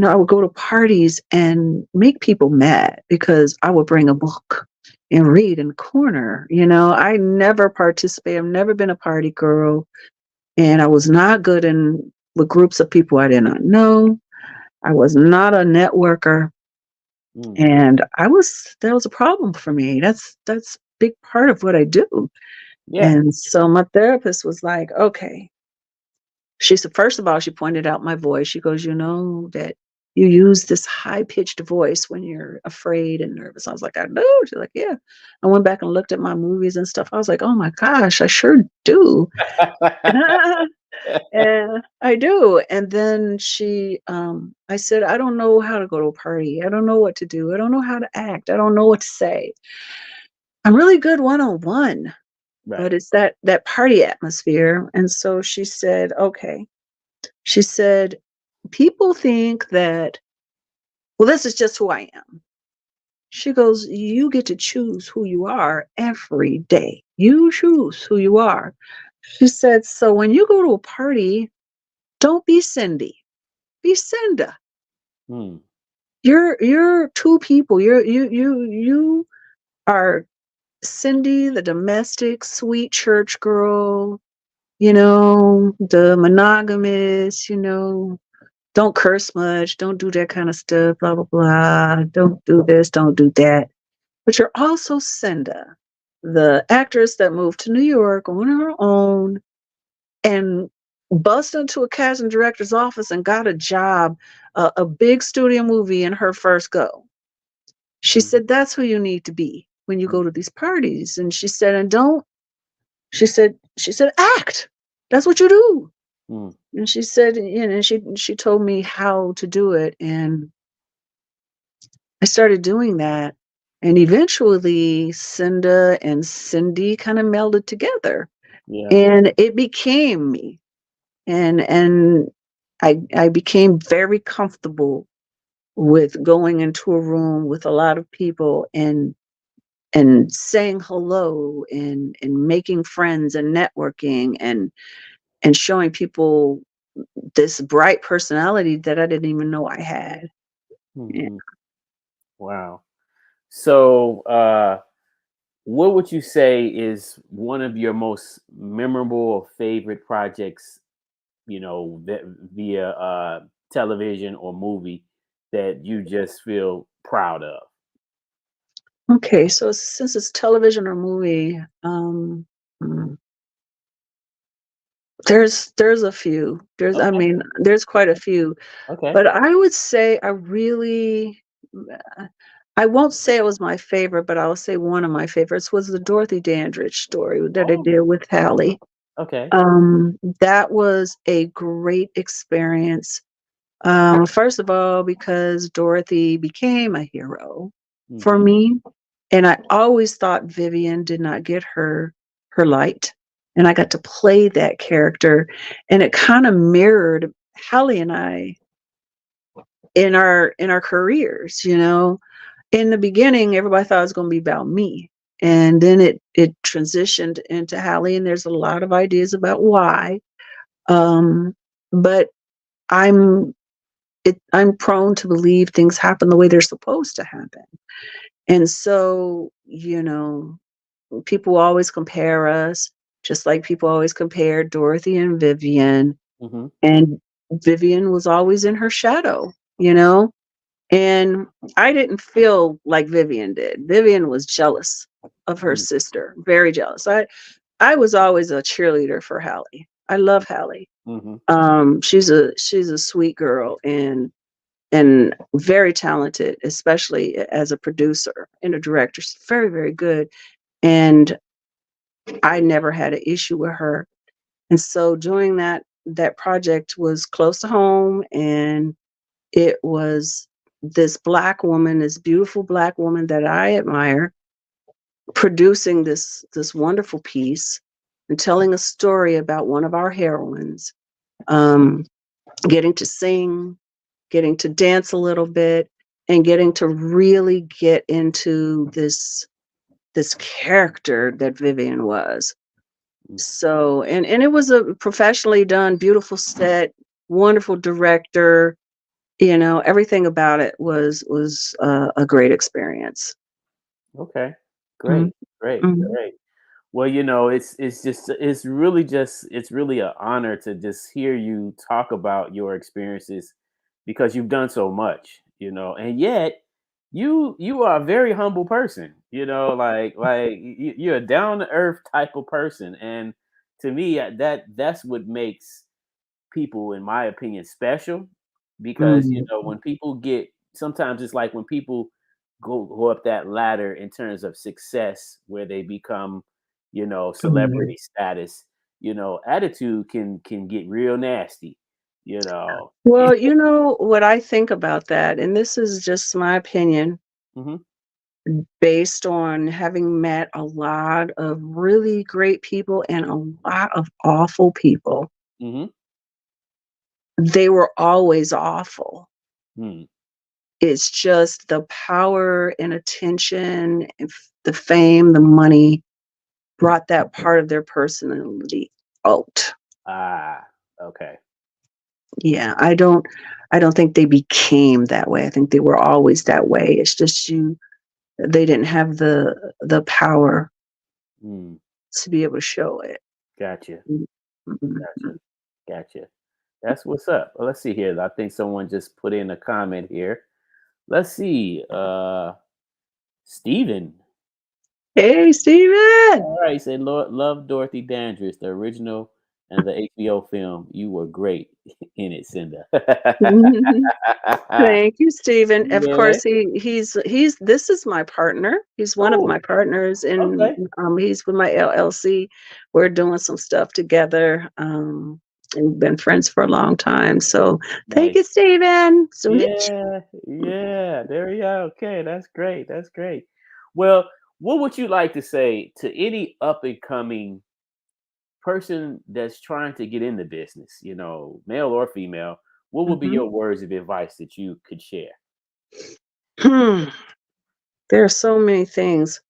I would go to parties and make people mad because I would bring a book and read in the corner. I never participate. I've never been a party girl. And I was not good with groups of people I did not know. I was not a networker,
Mm.
and that was a problem for me. That's a big part of what I do.
Yeah.
And so my therapist was like, okay. She said, first of all, she pointed out my voice. She goes, you know that you use this high pitched voice when you're afraid and nervous. I was like, I know. She's like, yeah. I went back and looked at my movies and stuff. I was like, oh my gosh, I sure do. And I do. And then I said, I don't know how to go to a party. I don't know what to do. I don't know how to act. I don't know what to say. I'm really good one on one, but
Right.
it's that party atmosphere. And so she said, okay. She said, people think that, well, this is just who I am. She goes, you get to choose who you are every day. You choose who you are. She said, so when you go to a party, don't be Cindy, be Cynda.
Mm.
You're two people. You are Cindy, the domestic, sweet church girl, the monogamous, don't curse much, don't do that kind of stuff, blah, blah, blah. Don't do this, don't do that. But you're also Cynda, the actress that moved to New York on her own and bust into a casting director's office and got a job, a big studio movie in her first go. She
Mm.
said, that's who you need to be when you go to these parties. And she said, and don't, she said, act. That's what you do.
Mm.
And she said, she told me how to do it. And I started doing that. And eventually Cynda and Cindy kind of melded together
Yeah.
and it became me. And I became very comfortable with going into a room with a lot of people and saying hello and making friends and networking and showing people this bright personality that I didn't even know I had. Yeah.
Hmm. Wow. So, what would you say is one of your most memorable or favorite projects, that via television or movie that you just feel proud of?
Okay, so since it's television or movie, mm, there's a few.
Okay.
There's quite a few.
Okay.
But I would say uh, I won't say it was my favorite, but I'll say one of my favorites was the Dorothy Dandridge story that I
Oh,
did with Hallie.
okay.
That was a great experience. First of all, because Dorothy became a hero for
Hmm.
me, and I always thought Vivian did not get her light, and I got to play that character, and it kind of mirrored Hallie and I in our careers. In the beginning everybody thought it was going to be about me, and then it transitioned into Hallie, and there's a lot of ideas about why, but i'm I'm prone to believe things happen the way they're supposed to happen. And so people always compare us, just like people always compare Dorothy and Vivian,
Hmm.
and Vivian was always in her shadow, you know And I didn't feel like Vivian did. Vivian was jealous of her sister, very jealous. I was always a cheerleader for Hallie. I love Hallie.
Hmm.
She's a sweet girl and very talented, especially as a producer and a director. She's very, very good. And I never had an issue with her. And so doing that project was close to home, and it was this Black woman, this beautiful Black woman that I admire, producing this wonderful piece and telling a story about one of our heroines, um, getting to sing, getting to dance a little bit, and getting to really get into this character that Vivian was. So, and it was a professionally done, beautiful set, wonderful director. Everything about it was a great experience.
Okay.
Mhm,
Great. Great.
mhm.
Great. Well, it's really an honor to just hear you talk about your experiences because you've done so much, you know, and yet you are a very humble person, you know, you're a down to earth type of person, and to me, that's what makes people, in my opinion, special. Because you
Mm,
know, when people get, sometimes it's like when people go up that ladder in terms of success, where they become, you know,
mm.
celebrity status, you know, attitude can get real nasty, you know.
Well, you know what I think about that, and this is just my opinion
Hmm.
based on having met a lot of really great people and a lot of awful people.
Hmm.
They were always awful.
Hmm.
It's just the power and attention, and the fame, the money brought that part of their personality out.
Ah, okay.
Yeah, I don't think they became that way. I think they were always that way. It's just they didn't have the power
Mm,
to be able to show it.
gotcha.
Mm,
Gotcha.
mhm.
Gotcha. That's what's up. Well, let's see here. I think someone just put in a comment here. Let's see. Steven.
Hey, Steven!
All right, say Lord love Dorothy Dandridge, the original and the HBO film. You were great in it, Cinda.
Thank you, Steven. Of
Yeah.
course, he's this is my partner. He's one of my
Oh,
partners, and
okay.
he's with my LLC. We're doing some stuff together. And we've been friends for a long time. So thank you,
Nice.
Steven. So
Yeah, yeah. There we go. Okay, that's great. That's great. Well, what would you like to say to any up and coming person that's trying to get in the business, you know, male or female? What would be
Mhm.
your words of advice that you could share?
There are so many things.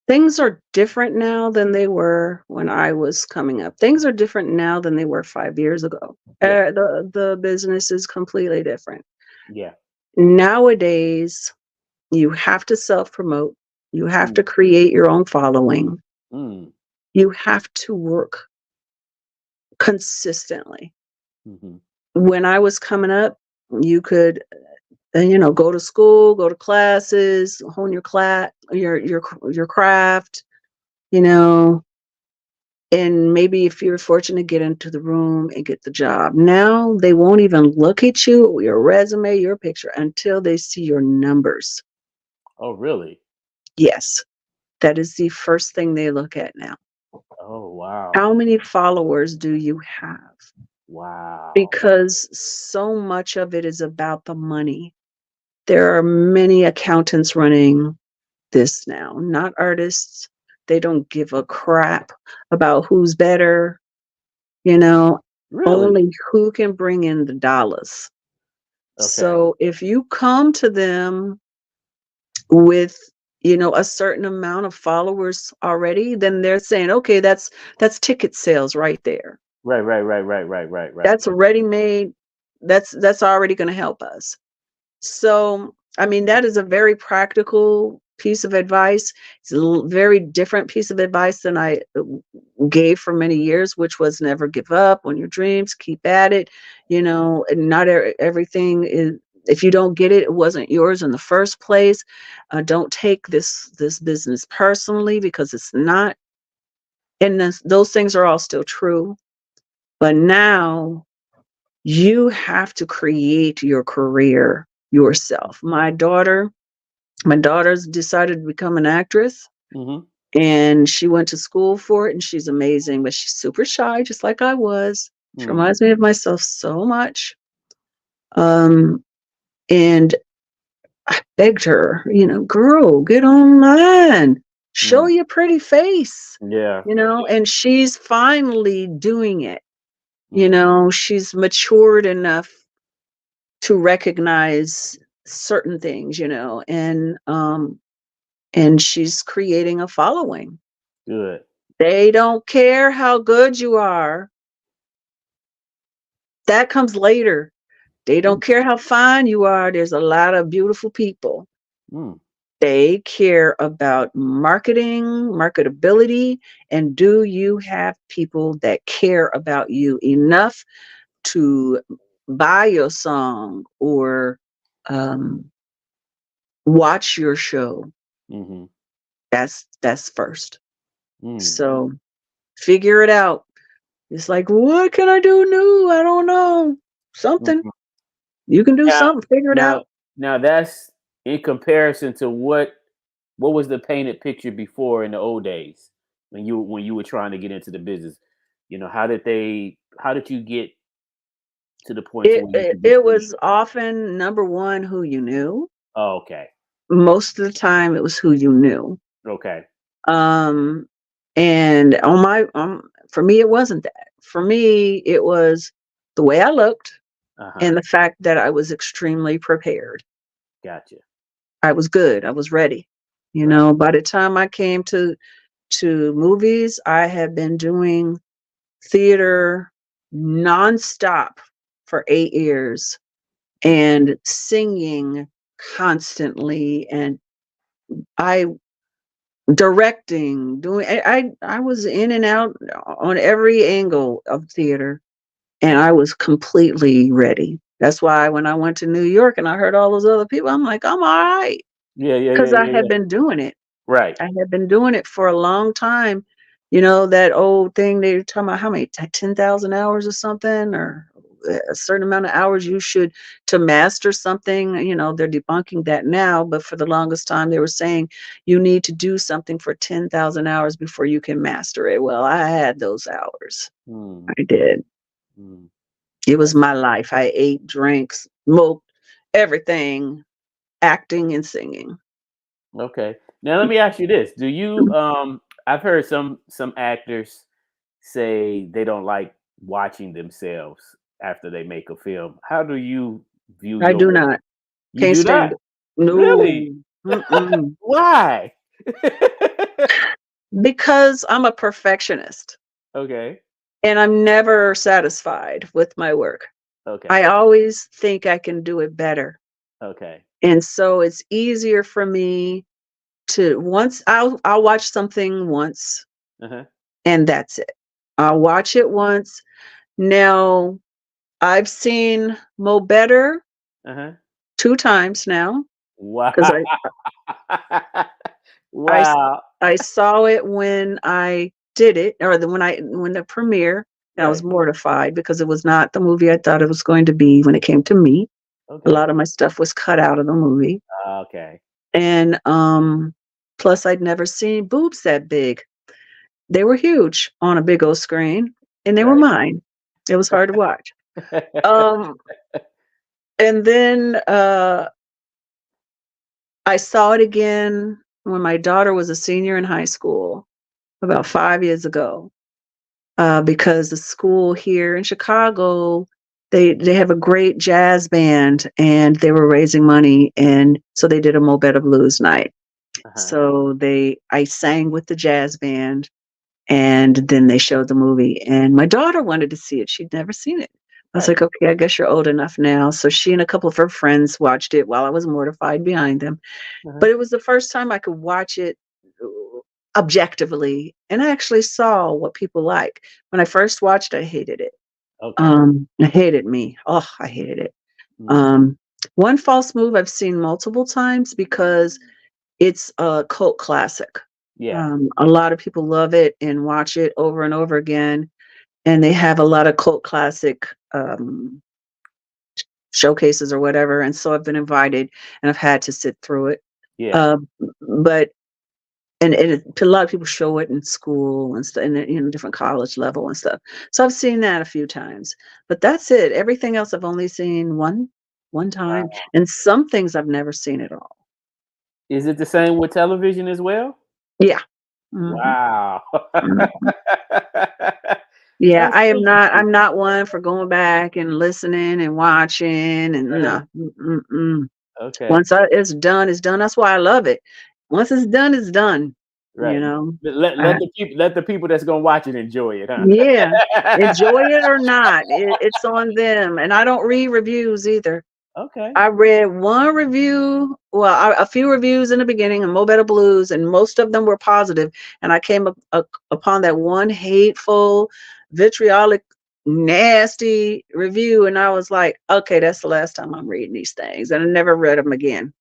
Things are different now than they were when I was coming up. Things are different now than they were 5 years ago.
Yeah,
The business is completely different.
yeah.
Nowadays, you have to self-promote. You have
Mm,
to create your own following.
mm,
You have to work consistently.
mhm.
When I was coming up, you could, go to school, go to classes, hone your craft, you know, and maybe if you're fortunate, get into the room and get the job. Now they won't even look at you, your resume, your picture until they see your numbers.
Oh, really?
Yes, that is the first thing they look at now.
Oh, wow.
How many followers do you have?
Wow.
Because so much of it is about the money. There are many accountants running this now, not artists. They don't give a crap about who's better, you know,
Really?
only who can bring in the dollars.
Okay.
So if you come to them with, a certain amount of followers already, then they're saying, okay, that's ticket sales right there.
Right, right, right, right, right, right, right.
That's ready made. That's already going to help us. So, I mean, that is a very practical piece of advice. It's a very different piece of advice than I gave for many years, which was never give up on your dreams, keep at it. And not everything is. If you don't get it, it wasn't yours in the first place. Don't take this business personally because it's not. And those things are all still true. But now you have to create your career yourself. My daughter's decided to become an actress,
Mhm.
and she went to school for it, and she's amazing, but she's super shy, just like I was. She
Mm,
reminds me of myself so much. Um, and I begged her, girl, get online, show
mm.
your pretty face,
Yeah.
and she's finally doing it.
Mm.
She's matured enough to recognize certain things, and she's creating a following.
Good.
They don't care how good you are. That comes later. They
Mm,
don't care how fine you are. There's a lot of beautiful people.
mm.
They care about marketing, marketability, and do you have people that care about you enough to buy your song or um, watch your show?
Mm-hmm.
That's first.
Mm.
So figure it out. It's like, what can I do new? I don't know. Something.
Mhm.
You can do
Now,
something. Figure it
now,
out.
now that's in comparison to what was the painted picture before in the old days when you were trying to get into the business? How did you get to the point to
It,
where you
it
could get
it
paid?
was often number one who you knew.
Oh, okay.
Most of the time, it was who you knew.
Okay.
Um, and on my for me, it wasn't that. For me, it was the way I looked
Uh-huh.
and the fact that I was extremely prepared.
Gotcha.
I was good. I was ready.
Right.
By the time I came to movies, I had been doing theater nonstop for 8 years
Mm.
and singing constantly, and I directing, doing. I was in and out on every angle of theater, and I was completely ready. That's why when I went to New York and I heard all those other people, I'm like, I'm all right
Yeah, yeah, yeah,
because I
yeah,
had
yeah.
been doing it.
Right.
I had been doing it for a long time. That old thing they were talking about how many 10,000 hours or something, or a certain amount of hours you should to master something. They're debunking that now, but for the longest time they were saying you need to do something for 10,000 hours before you can master it. Well, I had those hours.
Mm,
I did.
mm.
It was
That's
my life. I ate, drank, smoked, everything, acting and singing.
okay. Now let me ask you this. Do you I've heard some actors say they don't like watching themselves after they make a film. How do you view
I
your
do
work?
not.
You
Can't
do not?
stand it. No.
Really?
Mm-mm.
Why?
Because I'm a perfectionist
Okay.
and I'm never satisfied with my work.
Okay.
I always think I can do it better.
Okay.
And so it's easier for me to once I'll watch something once
Uh-huh.
and that's it. I'll watch it once. Now I've seen Mo Better
Uh-huh.
2 times now because
Wow.
I s-
Wow.
I saw it when I did it, or when the premiere, and I was
Right.
mortified because it was not the movie I thought it was going to be when it came to me. A
Okay.
lot of my stuff was cut out of the movie,
Okay.
and plus I'd never seen boobs that big. They were huge on a big old screen, and they were
Right.
mine. It was hard to watch. Um, and then I saw it again when my daughter was a senior in high school about 5 years ago, because the school here in Chicago, they have a great jazz band, and they were raising money, and so they did a Mo Better Blues night.
Uh-huh.
So I sang with the jazz band, and then they showed the movie, and my daughter wanted to see it. She'd never seen it. I was
Right.
like, okay, I guess you're old enough now. So she and a couple of her friends watched it while I was mortified behind them.
Uh-huh.
But it was the first time I could watch it objectively, and I actually saw what people like. When I first watched, I hated it.
Okay.
I hated me. Oh, I hated it.
Mm.
Um, One False Move I've seen multiple times because it's a cult classic.
Yeah.
A lot of people love it and watch it over and over again, and they have a lot of cult classic showcases or whatever. And so I've been invited, and I've had to sit through it.
Yeah.
Uh, but a lot of people show it in school and stuff, and different college level and stuff. So I've seen that a few times, but that's it. Everything else I've only seen one time,
Wow.
and some things I've never seen at all.
Is it the same with television as well?
Yeah. Mhm.
Wow.
Mhm. Yeah,
That's
I am not.
interesting.
I'm not one for going back and listening and watching and
Uh-huh.
no. Mm-mm.
Okay.
Once it's done, it's done. That's why I love it. Once it's done, it's done. You
Right.
know.
Let the people that's gonna watch it enjoy it, huh?
Yeah, enjoy it or not, it's on them, and I don't read reviews either.
Okay.
I read one review, well, a few reviews in the beginning of Mo Better Blues, and most of them were positive. And I came upon that one hateful, vitriolic, nasty review, and I was like, okay, that's the last time I'm reading these things. And I never read them again,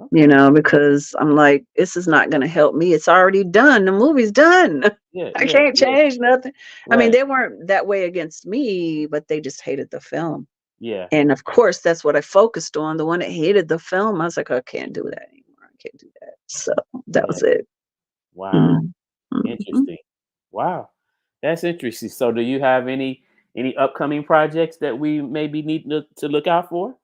Okay.
because I'm like, this is not going to help me. It's already done. The movie's done.
Yeah,
I
yeah,
can't
yeah.
change nothing. I mean,
Right.
they weren't that way against me, but they just hated the film.
Yeah.
And of course, that's what I focused on. The one that hated the film, I was like, I can't do that anymore. I can't do that. So that
Yeah.
was it.
Wow.
Mhm. Mhm.
Interesting. Wow. That's interesting. So do you have any upcoming projects that we maybe need to look out for?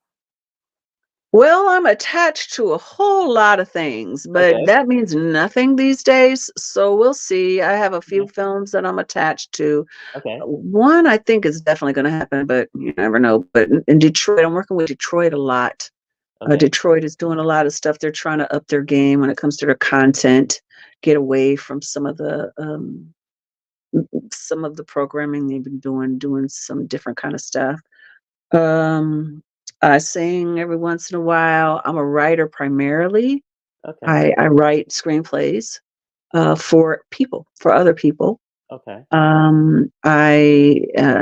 Well, I'm attached to a whole lot of things, but
Okay.
that means nothing these days. So we'll see. I have a few
Okay.
films that I'm attached to.
Okay.
One I think is definitely going to happen, but you never know. But in Detroit, I'm working with Detroit a lot.
Okay.
Detroit is doing a lot of stuff. They're trying to up their game when it comes to their content, get away from some of the programming they've been doing some different kind of stuff. Um, I sing every once in a while. I'm a writer primarily.
Okay.
I write screenplays for people, for other people.
Okay.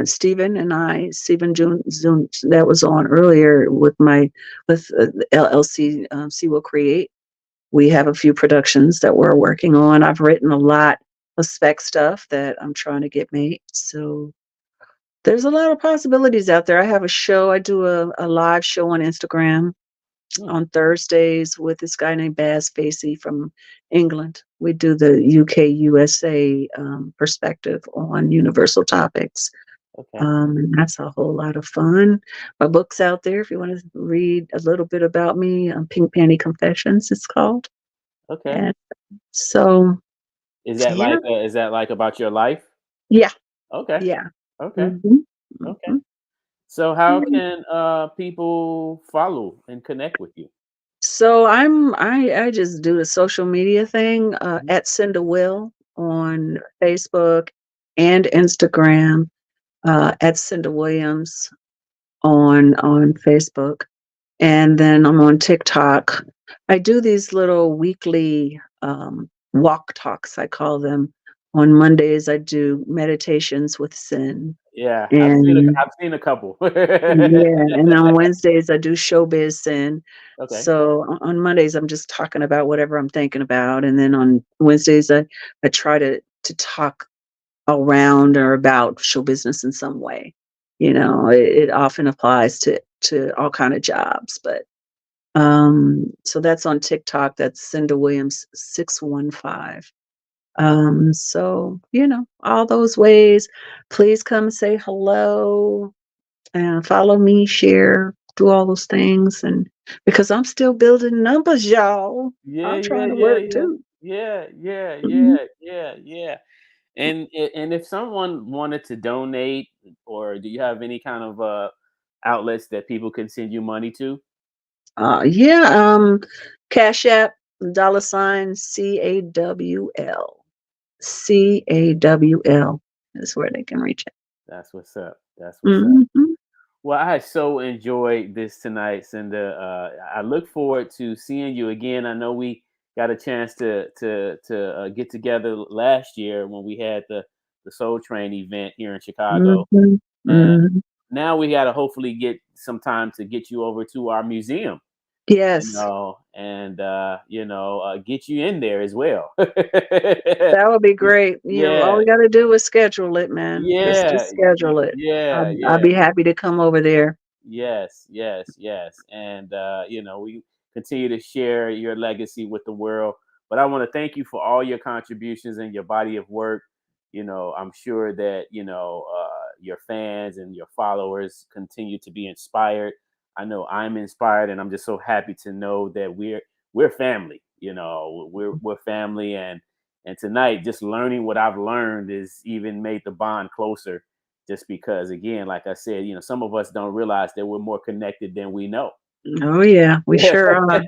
Stephen June, that was on earlier with the LLC, C Will Create. We have a few productions that we're working on. I've written a lot of spec stuff that I'm trying to get made. So there's a lot of possibilities out there. I have a show. I do a live show on Instagram
Hmm.
on Thursdays with this guy named Baz Facey from England. We do the UK USA perspective on universal topics.
Okay.
And that's a whole lot of fun. My book's out there if you want to read a little bit about me. Pink Panty Confessions, it's called.
Okay.
And so, yeah,
Is that like about your life?
yeah,
Okay.
yeah.
Okay.
hmm
Okay.
hmm
So how can people follow and connect with you?
So I just do the social media thing
Mhm.
at Cynda Will on Facebook and Instagram, at Cynda Williams on Facebook, and then I'm on TikTok. I do these little weekly walk talks, I call them. On Mondays, I do meditations with Sin,
Yeah,
and
I've seen a couple.
yeah, and on Wednesdays I do showbiz sin.
Okay.
So on Mondays I'm just talking about whatever I'm thinking about, and then on Wednesdays I try to talk around or about show business in some way. It often applies to all kind of jobs, but so that's on TikTok. That's Cynda Williams 615. So all those ways. Please come say hello and follow me, share, do all those things. And because I'm still building numbers, y'all,
Yeah,
I'm
yeah,
trying to
yeah,
work
yeah.
too.
Yeah, yeah,
Mhm.
yeah, yeah, yeah. And if someone wanted to donate, or do you have any kind of outlets that people can send you money to?
Yeah, Cash App, $ CAWL is where they can reach it.
That's what's up. That's what's up.
Mhm.
Well, I so enjoyed this tonight, Cinda. I look forward to seeing you again. I know we got a chance to get together last year when we had the Soul Train event here in Chicago,
Mhm.
and
Mhm.
now we got to hopefully get some time to get you over to our museum,
Yes,
and get you in there as well.
that would be great. All
Yeah,
we got to do is schedule it, man. Just
yeah,
schedule it.
yeah,
I'll
yeah.
be happy to come over there.
Yes, yes, yes. And we continue to share your legacy with the world. But I want to thank you for all your contributions and your body of work. I'm sure that your fans and your followers continue to be inspired. I know I'm inspired, and I'm just so happy to know that we're family. We're family, and tonight, just learning what I've learned is even made the bond closer, just because, again, like I said, some of us don't realize that we're more connected than we know.
Oh yeah, we sure are.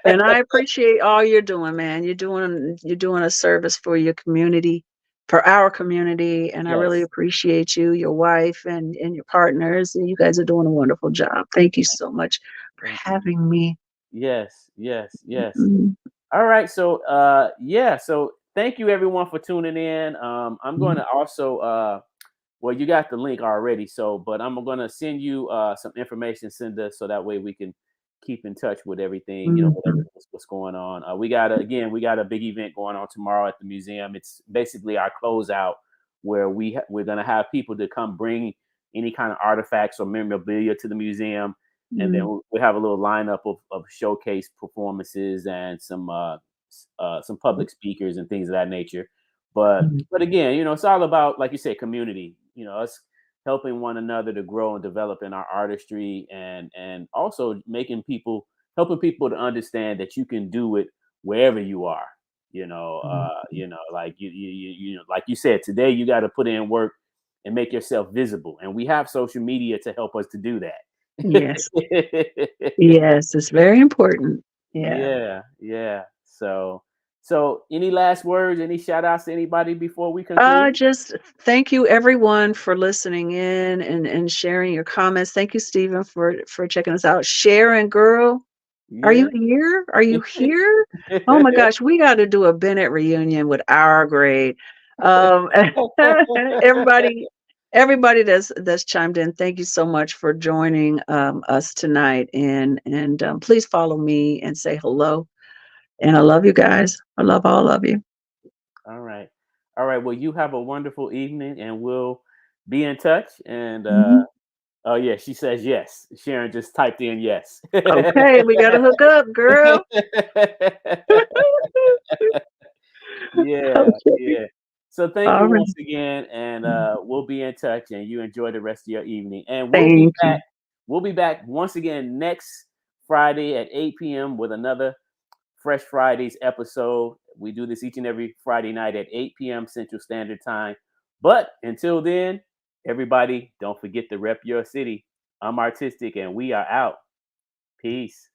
And I appreciate all you're doing, man. You're doing a service for your community, for our community. And I really
Yes.
appreciate you, your wife, and your partners. And you guys are doing a wonderful job. Thank you so much for
Thank you.
having me.
Yes, yes, yes.
Mhm.
All right. So yeah, so thank you everyone for tuning in. I'm going
Mhm.
to also well, you got the link already, so but I'm gonna send you some information, Cynda, so that way we can keep in touch with everything,
Mhm.
what's going on. We got a big event going on tomorrow at the museum. It's basically our closeout where we're gonna have people to come bring any kind of artifacts or memorabilia to the museum, and then
Mhm.
we have a little lineup of showcase performances and some public speakers and things of that nature. But again, it's all about, like you said, community. Us helping one another to grow and develop in our artistry, and also helping people to understand that you can do it wherever you are.
Mhm.
Like like you said, today you got to put in work and make yourself visible, and we have social media to help us to do that.
Yes. Yes, it's very important. Yeah.
Yeah, yeah. So any last words, any shout outs to anybody before we conclude?
Just thank you everyone for listening in and sharing your comments. Thank you, Stephen, for checking us out. Sharon, girl, are you
Yeah.
here? Are you here? Oh my gosh, we got to do a Bennett reunion with our grade. Um, everybody, everybody that's chimed in, thank you so much for joining us tonight. And please follow me and say hello. And I love you guys. I love all of you.
All right. All right. Well, you have a wonderful evening, and we'll be in touch. And
Mhm.
oh yeah, she says yes. Sharon just typed in yes.
Okay, we got to hook up, girl.
Yeah,
Okay.
yeah. So thank
All
you
right.
once again, and we'll be in touch, and you enjoy the rest of your evening. And we'll be
Thank
back.
you.
We'll be back once again next Friday at 8 p.m. with another Fresh Fridays episode. We do this each and every Friday night at 8 p.m. Central Standard Time. But until then, everybody, don't forget to rep your city. I'm Artistic, and we are out. Peace.